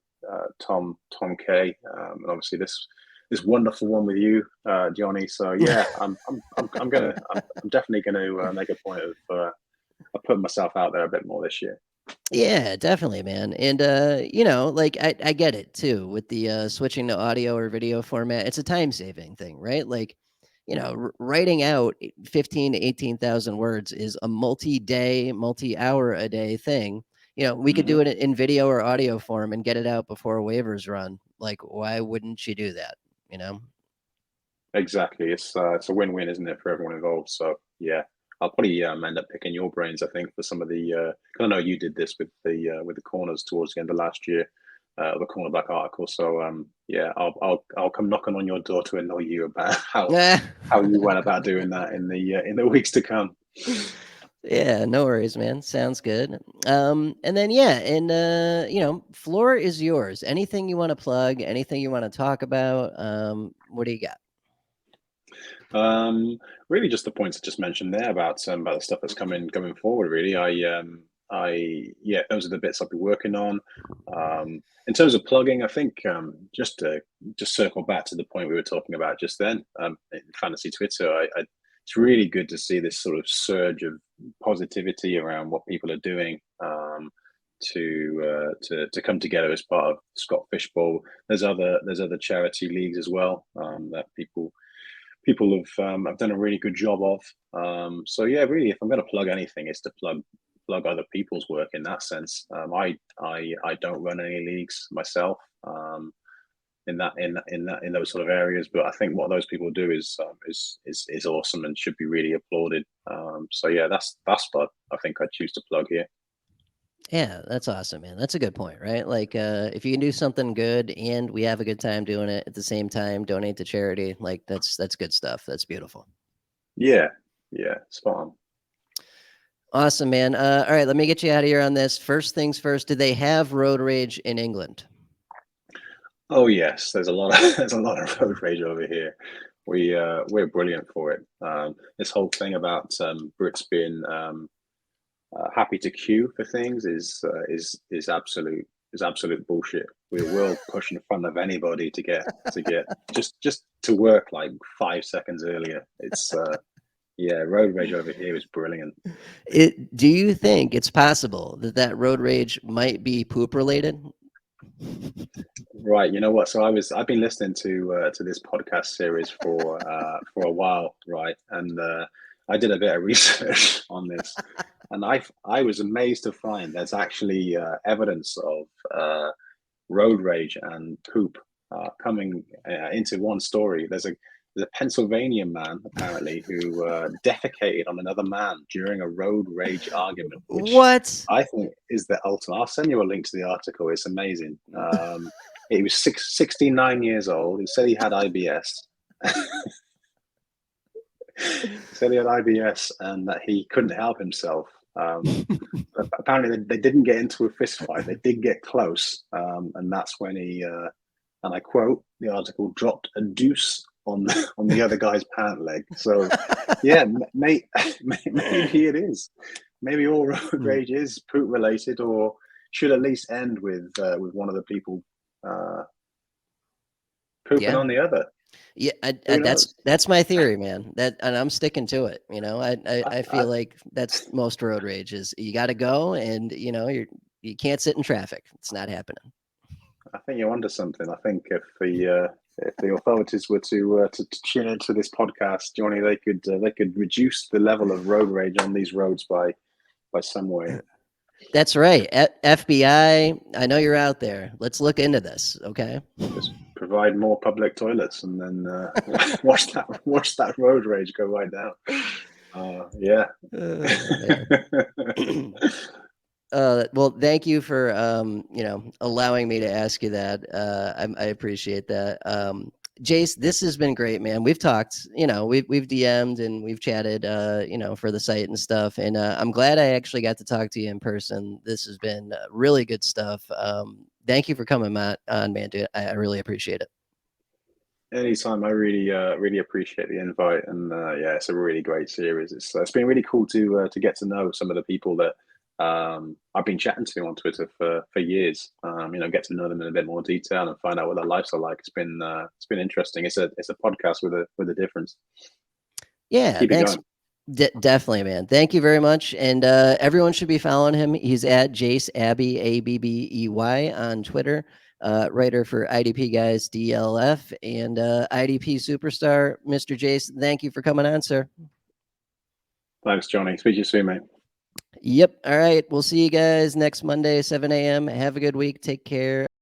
Tom K, and obviously this wonderful one with you, Johnny. So yeah, I'm definitely gonna make a point of putting myself out there a bit more this year. Yeah, definitely, man. And like I get it too with the switching to audio or video format. It's a time saving thing, right? Like, writing out 15 to 18,000 words is a multi-day, multi-hour a day thing. We could Hmm. do it in video or audio form and get it out before waivers run. Like, why wouldn't you do that? You know? Exactly. It's a win-win, isn't it, for everyone involved? So yeah, I'll probably end up picking your brains, I think, for some of the. 'Cause I know you did this with the corners towards the end of last year, the cornerback article. So yeah, I'll come knocking on your door to annoy you about how you went about doing that in the weeks to come. Yeah, no worries, man. Sounds good. And then yeah, and floor is yours. Anything you want to plug, anything you want to talk about. What do you got? Um, Really, just the points I just mentioned there about the stuff that's coming going forward. Really, yeah, those are the bits I'll be working on. In terms of plugging, I think just to just circle back to the point we were talking about just then, in fantasy Twitter, it's really good to see this sort of surge of positivity around what people are doing. To come together as part of Scott Fishbowl. There's other charity leagues as well that people have done a really good job of. So yeah, really, if I'm going to plug anything, it's to plug other people's work in that sense. I don't run any leagues myself in those sort of areas, but I think what those people do is awesome and should be really applauded. So yeah, that's what I think I choose to plug here. Yeah, that's awesome, man. That's a good point, right? Like, if you can do something good and we have a good time doing it at the same time, donate to charity. Like, that's good stuff. That's beautiful. Yeah, yeah, spot on. Awesome, man. All right, let me get you out of here on this. First things first. Do they have road rage in England? Oh yes, there's a lot of there's a lot of road rage over here. We're brilliant for it. This whole thing about Brits being happy to queue for things is absolute bullshit. We will push in front of anybody to get just to work like 5 seconds earlier. It's yeah, road rage over here is brilliant. Do you think it's possible that that road rage might be poop related? Right, you know what? So I've been listening to this podcast series for a while, right? And I did a bit of research on this, and I was amazed to find there's actually evidence of road rage and poop coming into one story. There's a Pennsylvania man apparently who defecated on another man during a road rage argument, which What? I think is the ultimate. I'll send you a link to the article. It's amazing. He was 69 years old. He said he had IBS. He said he had IBS and that he couldn't help himself. Apparently, they didn't get into a fist fight. They did get close, and that's when he, and I quote the article, dropped a deuce on the other guy's pant leg. So, yeah, maybe it is. Maybe all road rage is poop related, or should at least end with one of the people pooping Yeah. on the other. Yeah, Who knows? that's my theory, man. That and I'm sticking to it. I I, feel like that's most road rage is you got to go, and you can't sit in traffic. It's not happening. I think you're onto something. I think if the authorities were to tune into this podcast, Johnny, they could reduce the level of road rage on these roads by some way. That's right. FBI, I know you're out there. Let's look into this. Okay. Just provide more public toilets, and then watch that road rage go right down. Yeah. Man. Well, thank you for allowing me to ask you that. I appreciate that. Jace, this has been great, man. We've talked, we've DM'd and we've chatted, for the site and stuff. And I'm glad I actually got to talk to you in person. This has been really good stuff. Thank you for coming on, man, dude. I really appreciate it. Anytime, I really appreciate the invite, and yeah, it's a really great series. It's been really cool to get to know some of the people that I've been chatting to on Twitter for years. Get to know them in a bit more detail and find out what their lives are like. It's been interesting. It's a podcast with a difference. Yeah, Keep it thanks. going. Definitely, man. Thank you very much. And everyone should be following him. He's at Jace Abbey, Abbey on Twitter. Writer for IDP Guys DLF and IDP Superstar. Mr. Jace, thank you for coming on, sir. Thanks, Johnny. Speak to you soon, mate. Yep. All right. We'll see you guys next Monday, 7 a.m. Have a good week. Take care.